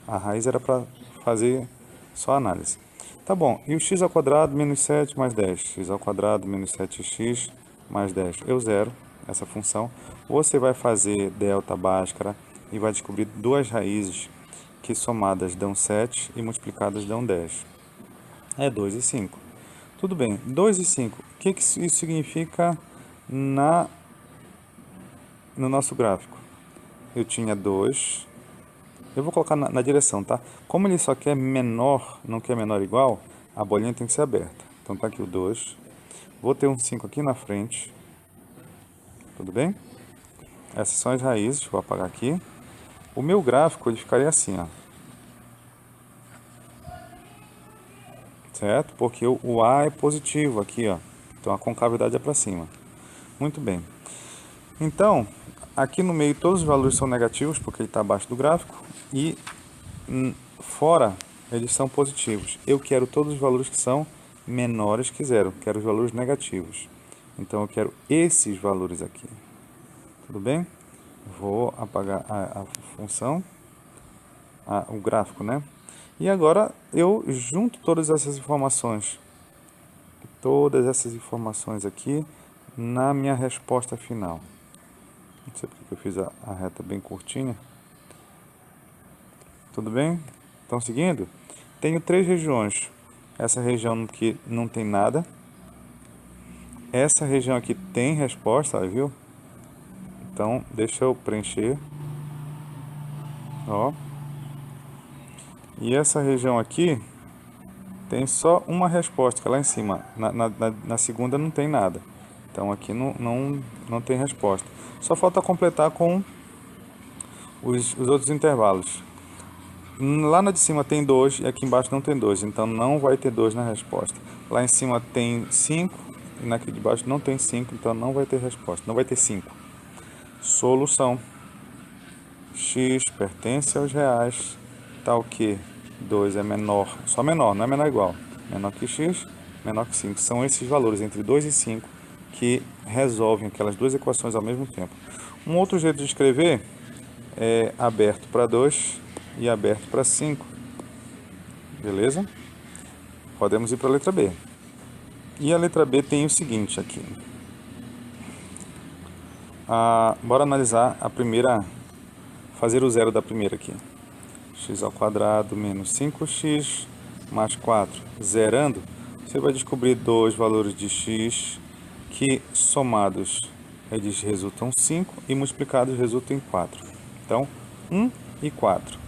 A raiz era para fazer só a análise. Tá bom, e o x ao quadrado menos 7 mais 10? X ao quadrado menos 7x mais 10. Eu zero essa função. Você vai fazer delta Bhaskara e vai descobrir duas raízes que somadas dão 7 e multiplicadas dão 10. É 2 e 5. Tudo bem, 2 e 5. O que isso significa no nosso gráfico? Eu tinha 2. Eu vou colocar na direção, tá? Como ele só quer menor, não quer menor igual, a bolinha tem que ser aberta. Então tá aqui o 2. Vou ter um 5 aqui na frente. Tudo bem? Essas são as raízes, vou apagar aqui. O meu gráfico ele ficaria assim, ó. Certo? Porque o A é positivo aqui, ó. Então a concavidade é para cima. Muito bem. Então, aqui no meio todos os valores são negativos, porque ele está abaixo do gráfico. E fora eles são positivos. Eu quero todos os valores que são menores que zero. Quero os valores negativos. Então eu quero esses valores aqui. Tudo bem? Vou apagar a função, o gráfico, né? E agora eu junto todas essas informações aqui na minha resposta final. Não sei porque eu fiz a reta bem curtinha. Tudo bem? Estão seguindo? Tenho 3 regiões. Essa região que não tem nada. Essa região aqui tem resposta, viu? Então, deixa eu preencher. Ó. E essa região aqui tem só uma resposta, que é lá em cima. Na segunda não tem nada. Então aqui não tem resposta. Só falta completar com os outros intervalos. Lá na de cima tem 2 e aqui embaixo não tem 2. Então não vai ter 2 na resposta. Lá em cima tem 5 e naqui de baixo não tem 5. Então não vai ter resposta. Não vai ter 5. Solução. X pertence aos reais. Tal que 2 é menor. Só menor, não é menor igual. Menor que x, menor que 5. São esses valores entre 2 e 5 que resolvem aquelas duas equações ao mesmo tempo. Um outro jeito de escrever é aberto para 2 e aberto para 5. Beleza? Podemos ir para a letra B. E a letra B tem o seguinte aqui. Bora analisar a primeira, fazer o zero da primeira aqui. X ao quadrado menos 5x mais 4. Zerando, você vai descobrir dois valores de x que somados eles resultam 5 e multiplicados resultam em 4. Então, 1 e 4.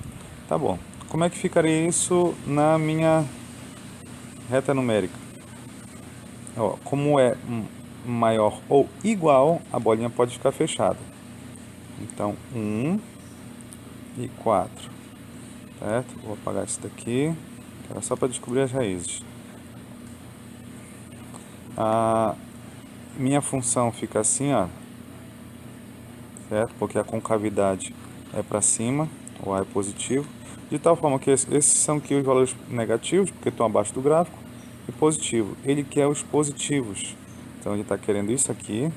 Tá bom. Como é que ficaria isso na minha reta numérica? Ó, como é maior ou igual, a bolinha pode ficar fechada. Então, 1 e 4. Certo? Vou apagar isso daqui, que era só para descobrir as raízes. A minha função fica assim, ó. Certo? Porque a concavidade é para cima, o A é positivo. De tal forma que esses são aqui os valores negativos, porque estão abaixo do gráfico, e positivo. Ele quer os positivos. Então, ele está querendo isso aqui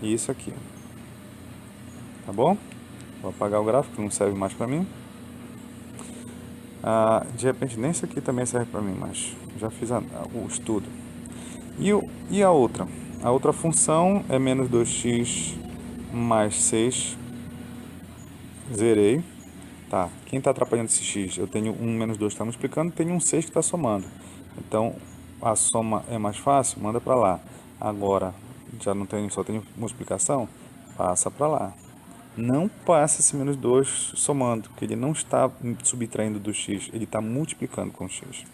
e isso aqui. Tá bom? Vou apagar o gráfico, que não serve mais para mim. De repente, nem isso aqui também serve para mim, mas já fiz o estudo. E a outra? A outra função é menos 2x mais 6. Zerei. Tá, quem está atrapalhando esse x? Eu tenho 1 menos 2 que está multiplicando, tenho um 6 que está somando. Então, a soma é mais fácil, manda para lá. Agora, já não tenho, só tenho multiplicação, passa para lá. Não passa esse menos 2 somando, porque ele não está subtraindo do x, ele está multiplicando com o x.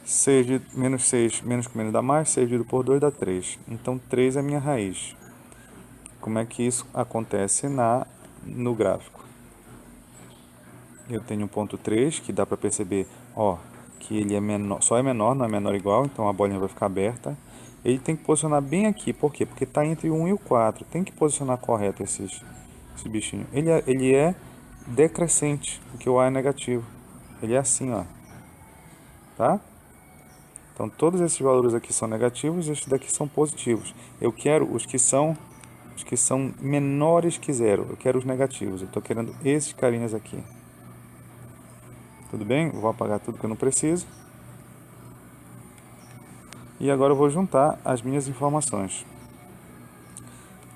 6 menos 6, menos com menos dá mais, 6 dividido por 2 dá 3. Então, 3 é a minha raiz. Como é que isso acontece no gráfico? Eu tenho um ponto 3, que dá para perceber, ó, que ele é menor, só é menor, não é menor igual, então a bolinha vai ficar aberta. Ele tem que posicionar bem aqui, por quê? Porque está entre o 1 e o 4, tem que posicionar correto esse bichinho. Ele é decrescente, porque o A é negativo. Ele é assim, ó. Tá? Então, todos esses valores aqui são negativos, esses daqui são positivos. Eu quero os que são menores que zero. Eu quero os negativos. Eu estou querendo esses carinhas aqui. Tudo bem? Vou apagar tudo que eu não preciso. E agora eu vou juntar as minhas informações.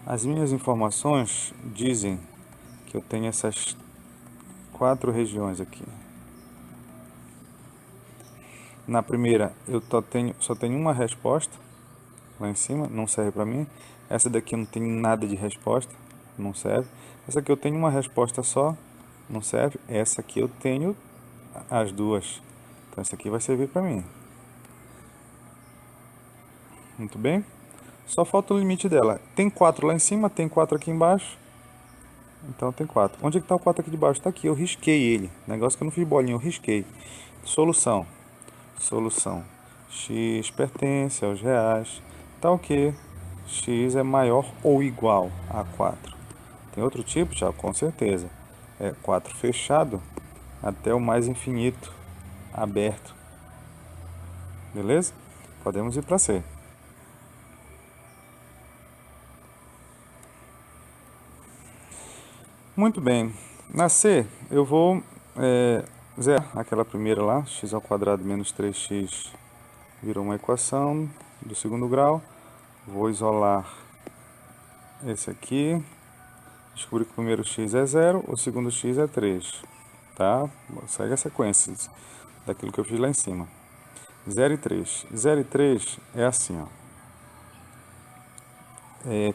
As minhas informações dizem que eu tenho essas 4 regiões aqui. Na primeira eu só tenho uma resposta, lá em cima, não serve para mim. Essa daqui não tem nada de resposta, não serve. Essa aqui eu tenho uma resposta só, não serve. Essa aqui eu tenho as duas, então essa aqui vai servir para mim. Muito bem. Só falta o limite dela. Tem 4 lá em cima, tem 4 aqui embaixo. Então tem 4. Onde é que está o 4 aqui de baixo? Está aqui, eu risquei ele. Negócio que eu não fiz bolinha, eu risquei. Solução. Solução. X pertence aos reais. Tá o quê? X é maior ou igual a 4. Tem outro tipo, já? Com certeza. É 4 fechado até o mais infinito aberto. Beleza? Podemos ir para C. Muito bem. Na C, eu vou zerar aquela primeira lá, x ao quadrado menos 3x virou uma equação do segundo grau. Vou isolar esse aqui. Descobri que o primeiro x é 0, o segundo x é 3. Tá? Segue a sequência daquilo que eu fiz lá em cima. 0 e 3. 0 e 3 é assim, ó.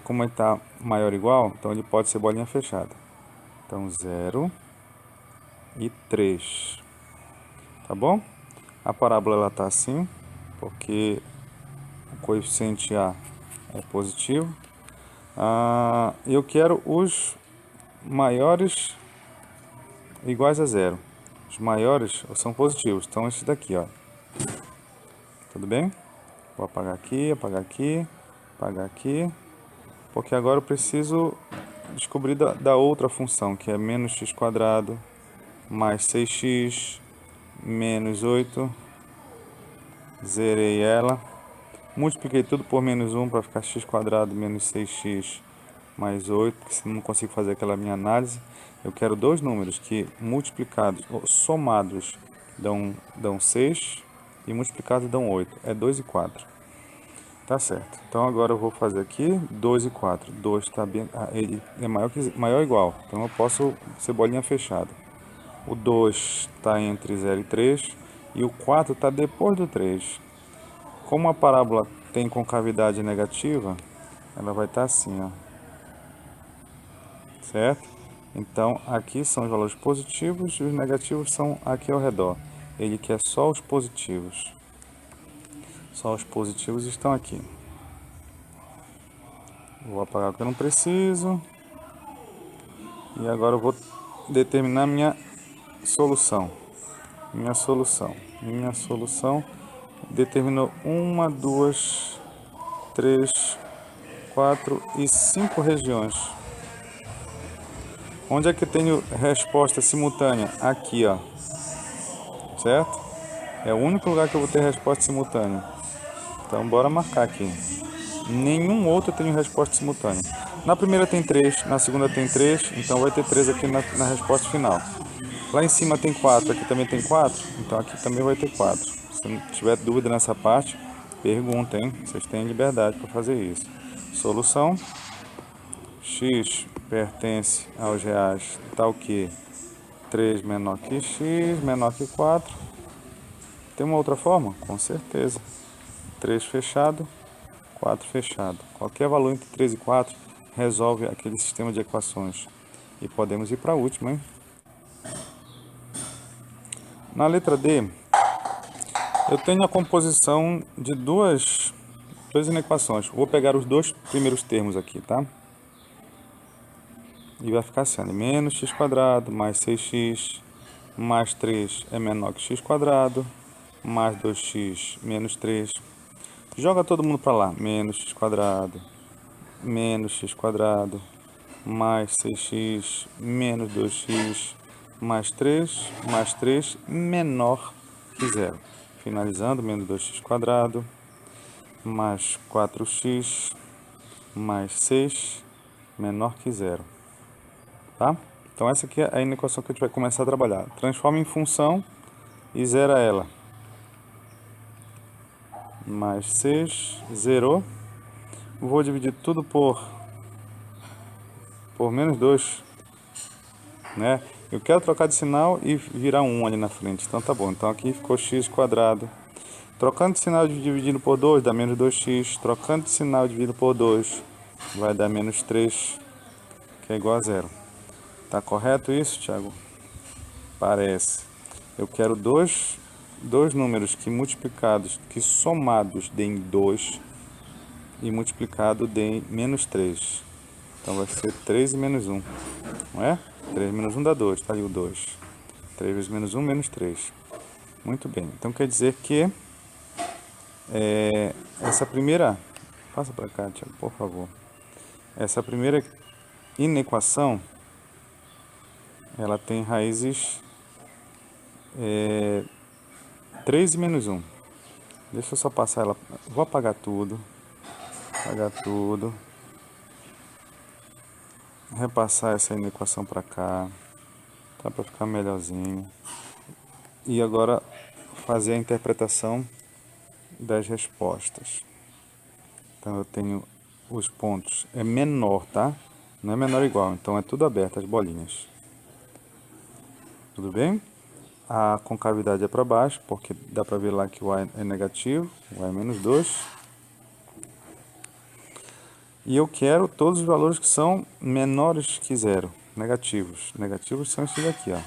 Como ele está maior ou igual, então ele pode ser bolinha fechada. Então, 0 e 3. Tá bom? A parábola ela está assim, porque o coeficiente A é positivo. Eu quero os maiores iguais a 0. Os maiores são positivos, então esses daqui, ó. Tudo bem? Vou apagar aqui, apagar aqui, apagar aqui, porque agora eu preciso descobrir da outra função, que é menos x quadrado mais 6x menos 8. Zerei ela. Multipliquei tudo por menos 1 para ficar x quadrado menos 6x mais 8, porque senão não consigo fazer aquela minha análise. Eu quero dois números que multiplicados ou somados dão 6 e multiplicados dão 8. É 2 e 4. Tá certo. Então agora eu vou fazer aqui 2 e 4. 2 está bem, ele é maior ou igual. Então eu posso ser bolinha fechada. O 2 está entre 0 e 3 e o 4 está depois do 3. Como a parábola tem concavidade negativa, ela vai estar assim, ó. Certo? Então aqui são os valores positivos e os negativos são aqui ao redor. Ele quer só os positivos. Só os positivos estão aqui. Vou apagar o que eu não preciso. E agora eu vou determinar minha solução. Minha solução determinou 1, 2, 3, 4 e 5 regiões. Onde é que eu tenho resposta simultânea? Aqui, ó. Certo? É o único lugar que eu vou ter resposta simultânea. Então, bora marcar aqui. Nenhum outro eu tenho resposta simultânea. Na primeira tem 3, na segunda tem 3, então vai ter 3 aqui na resposta final. Lá em cima tem 4, aqui também tem 4, então aqui também vai ter 4. Se não tiver dúvida nessa parte, pergunta, hein? Vocês têm liberdade para fazer isso. Solução. X pertence aos reais, tá o que? 3 menor que x, menor que 4. Tem uma outra forma? Com certeza. 3 fechado, 4 fechado. Qualquer valor entre 3 e 4 resolve aquele sistema de equações. E podemos ir para a última, hein? Na letra D, eu tenho a composição de duas inequações. Vou pegar os dois primeiros termos aqui, tá? E vai ficar assim, menos x quadrado mais 6x mais 3 é menor que x quadrado, mais 2x menos 3. Joga todo mundo para lá. Menos x quadrado mais 6x menos 2x mais 3 menor que zero. Finalizando, menos 2x quadrado mais 4x mais 6 menor que zero. Tá? Então essa aqui é a equação que a gente vai começar a trabalhar. Transforma em função e zera ela. Mais 6, zerou. Vou dividir tudo por menos 2, né? Eu quero trocar de sinal e virar 1 ali na frente. Então tá bom. Então aqui ficou x quadrado. Trocando de sinal dividido por 2 dá menos 2x. Trocando de sinal dividido por 2 vai dar menos 3, que é igual a 0. Tá correto isso, Thiago? Parece. Eu quero dois números que multiplicados, que somados deem 2 e multiplicado deem menos 3. Então vai ser 3 e menos 1, não é? 3 menos 1 dá 2, tá ali o 2. 3 vezes menos 1, menos 3. Muito bem, então quer dizer que essa primeira... Passa para cá, Thiago, por favor. Essa primeira inequação, ela tem raízes 3 e menos 1. Deixa eu só passar ela... Vou apagar tudo. Apagar tudo. Repassar essa inequação para cá. Tá, para ficar melhorzinho. E agora fazer a interpretação das respostas. Então eu tenho os pontos, é menor, tá? Não é menor ou igual, então é tudo aberto, as bolinhas. Tudo bem? A concavidade é para baixo, porque dá para ver lá que o y é negativo, o y é menos 2. E eu quero todos os valores que são menores que 0, negativos. Negativos são esses aqui, ó.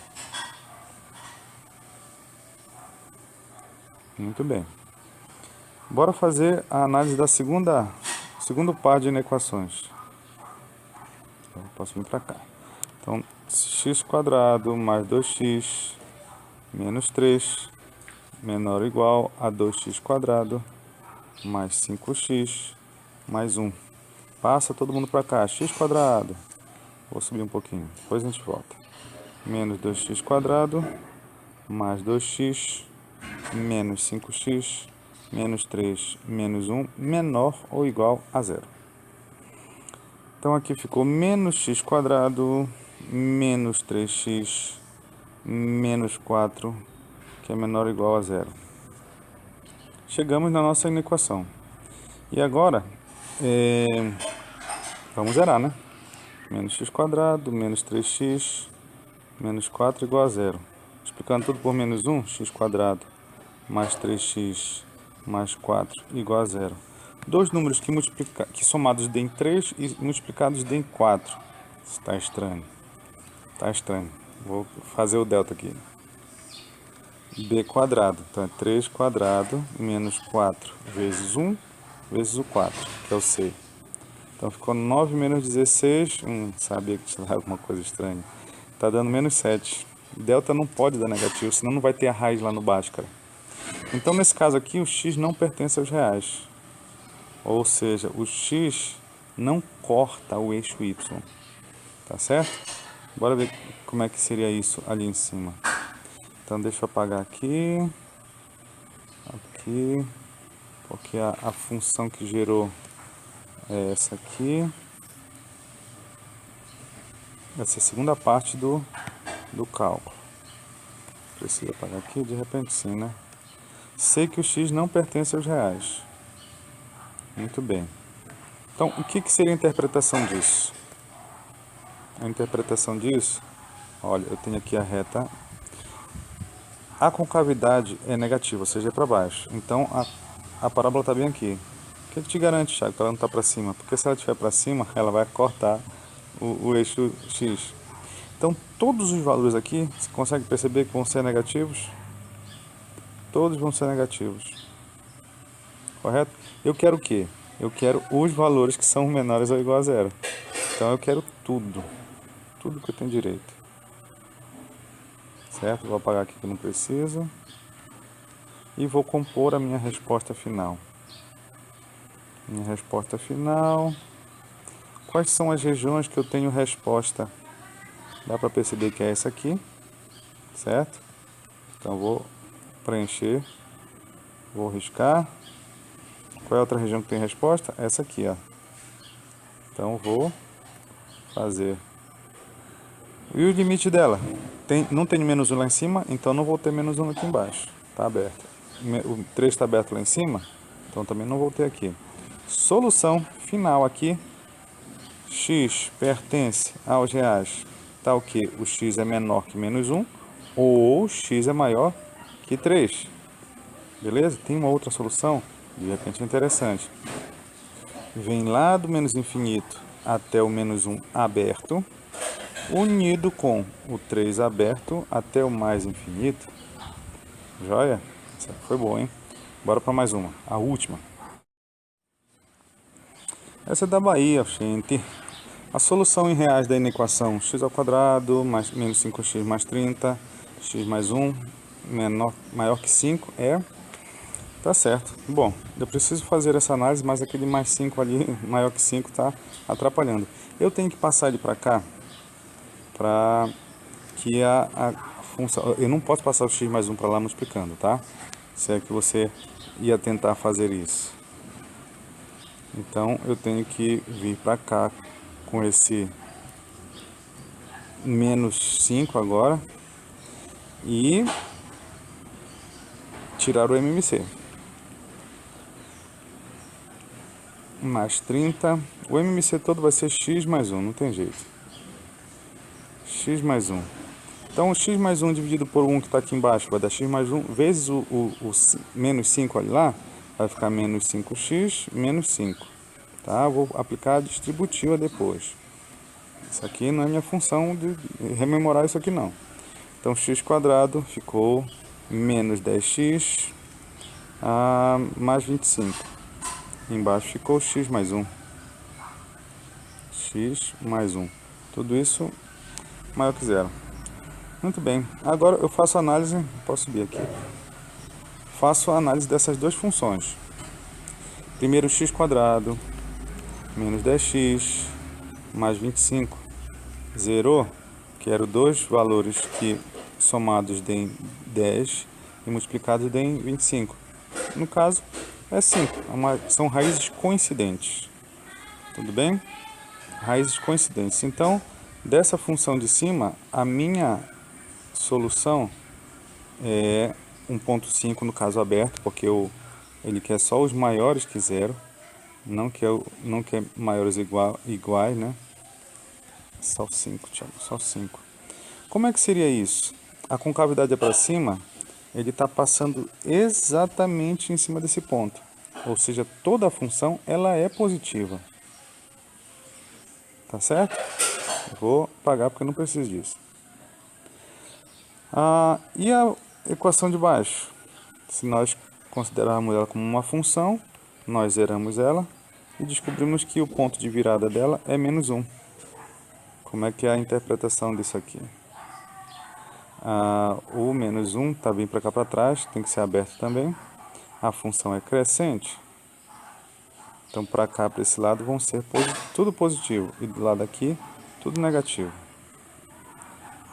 Muito bem. Bora fazer a análise da segundo par de inequações. Eu posso vir para cá. Então, x quadrado mais 2x menos 3 menor ou igual a 2x quadrado mais 5x mais 1. Passa todo mundo para cá. X quadrado. Vou subir um pouquinho, depois a gente volta. Menos 2x quadrado mais 2x menos 5x menos 3 menos 1 menor ou igual a 0. Então aqui ficou menos x quadrado menos 3x menos 4, que é menor ou igual a 0. Chegamos na nossa inequação. E agora, vamos zerar, né? Menos x quadrado menos 3x menos 4 igual a 0. Explicando tudo por menos 1, x quadrado mais 3x mais 4 igual a 0. Dois números que somados deem 3 e multiplicados deem 4. Está estranho. Está estranho. Vou fazer o delta aqui. B quadrado. Então é 3 quadrado menos 4 vezes 1 vezes o 4, que é o C. Então ficou 9 menos 16. Sabia que tinha alguma coisa estranha. Está dando menos 7. Delta não pode dar negativo, senão não vai ter a raiz lá no Bhaskara. Então, nesse caso aqui, o x não pertence aos reais. Ou seja, o x não corta o eixo y. Tá certo? Bora ver como é que seria isso ali em cima. Então, deixa eu apagar aqui. Aqui. Porque a função que gerou é essa aqui. Essa é a segunda parte do cálculo. Precisa apagar aqui? De repente sim, né? Sei que o x não pertence aos reais. Muito bem. Então, o que seria a interpretação disso? A interpretação disso, olha, eu tenho aqui a reta. A concavidade é negativa, ou seja, é para baixo. Então, a parábola está bem aqui. O que te garante, Thiago, que ela não está para cima? Porque se ela estiver para cima, ela vai cortar o eixo x. Então, todos os valores aqui, você consegue perceber que vão ser negativos? Todos vão ser negativos. Correto? Eu quero o quê? Eu quero os valores que são menores ou igual a 0. Então, eu quero tudo. Tudo que eu tenho direito. Certo? Vou apagar aqui que não precisa. E vou compor a minha resposta final. Minha resposta final. Quais são as regiões que eu tenho resposta? Dá para perceber que é essa aqui. Certo? Então, vou preencher. Vou riscar. Qual é a outra região que tem resposta? Essa aqui, ó. Então, vou fazer. E o limite dela? Não tem menos 1 lá em cima, então não vou ter menos 1 aqui embaixo. Está aberto. O 3 está aberto lá em cima, então também não vou ter aqui. Solução final aqui. X pertence aos reais. Tá o que? O x é menor que menos 1 ou x é maior que 3. Beleza? Tem uma outra solução, de repente é interessante. Vem lá do menos infinito até o menos 1 aberto, unido com o 3 aberto até o mais infinito. Joia? Essa foi boa, hein? Bora para mais uma, a última. Essa é da Bahia, gente. A solução em reais da equação x ao quadrado mais menos 5x mais 30, x mais 1 maior que 5 é... Tá certo. Bom, eu preciso fazer essa análise, mas aquele mais 5 ali, maior que 5, tá atrapalhando. Eu tenho que passar ele para cá, para que a função... Eu não posso passar o x mais 1 para lá multiplicando, tá? Se é que você ia tentar fazer isso. Então, eu tenho que vir para cá com esse menos 5 agora e tirar o MMC. Mais 30. O MMC todo vai ser x mais 1, não tem jeito. X mais 1. Então, o x mais 1 dividido por 1 que está aqui embaixo vai dar x mais 1 vezes o menos 5 ali lá, vai ficar menos 5x menos 5. Tá? Vou aplicar a distributiva depois. Isso aqui não é minha função de rememorar isso aqui não. Então, x quadrado ficou menos 10x mais 25. Embaixo ficou x mais 1. X mais 1. Tudo isso maior que zero. Muito bem. Agora eu faço a análise. Posso subir aqui. Faço a análise dessas duas funções. Primeiro x quadrado menos 10x mais 25. Zerou. Quero dois valores que somados deem 10 e multiplicados deem 25. No caso, é 5. São raízes coincidentes. Tudo bem? Raízes coincidentes. Então, dessa função de cima, a minha solução é 1.5 no caso aberto, porque ele quer só os maiores que zero, não quer maiores iguais, né? Só 5, Thiago, só 5. Como é que seria isso? A concavidade é para cima, ele está passando exatamente em cima desse ponto. Ou seja, toda a função ela é positiva. Tá certo? Vou apagar porque eu não preciso disso. E a equação de baixo? Se nós considerarmos ela como uma função, nós zeramos ela e descobrimos que o ponto de virada dela é menos 1. Como é que é a interpretação disso aqui? O menos 1 está vindo para cá para trás, tem que ser aberto também. A função é crescente. Então, para cá, para esse lado, vão ser tudo positivo. E do lado aqui, tudo negativo.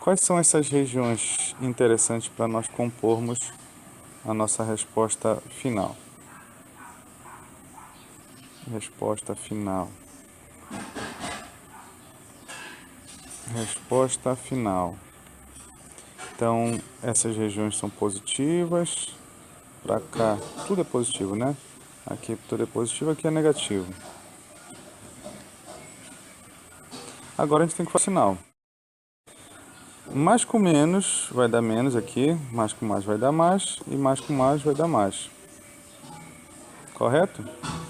Quais são essas regiões interessantes para nós compormos a nossa resposta final? Resposta final. Resposta final. Então, essas regiões são positivas. Para cá, tudo é positivo, né? Aqui tudo é positivo, aqui é negativo. Agora a gente tem que fazer sinal. Mais com menos vai dar menos aqui, mais com mais vai dar mais, e mais com mais vai dar mais. Correto?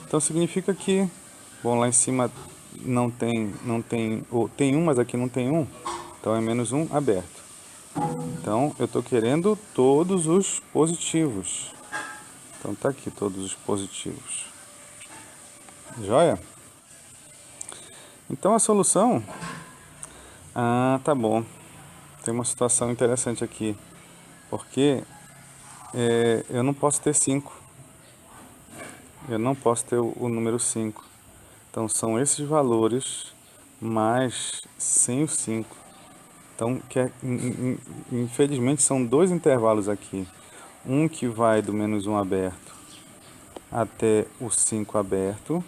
Então significa que, bom, lá em cima tem 1, mas aqui não tem 1. Então é menos 1 aberto. Então eu estou querendo todos os positivos. Então tá aqui todos os positivos. Joia? Então a solução... tá bom. Tem uma situação interessante aqui. Porque eu não posso ter 5. Eu não posso ter o número 5. Então são esses valores mais sem o 5. Então, infelizmente, são dois intervalos aqui. Um que vai do menos 1 aberto até o 5 aberto,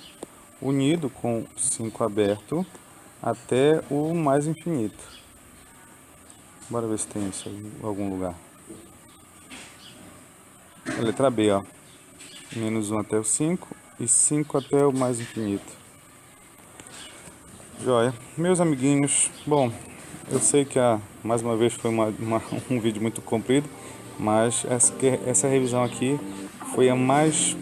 unido com 5 aberto até o mais infinito. Bora ver se tem isso em algum lugar. A letra B, ó. Menos 1 até o 5 e 5 até o mais infinito. Joia. Meus amiguinhos, bom, Eu sei que mais uma vez foi um vídeo muito comprido, mas essa revisão aqui foi a mais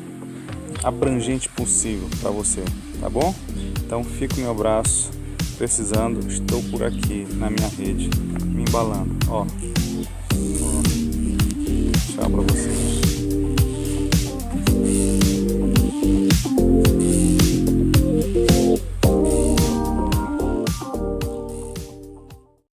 abrangente possível para você, tá bom? Então fica o meu abraço, precisando, estou por aqui na minha rede, me embalando, ó. Tchau para vocês.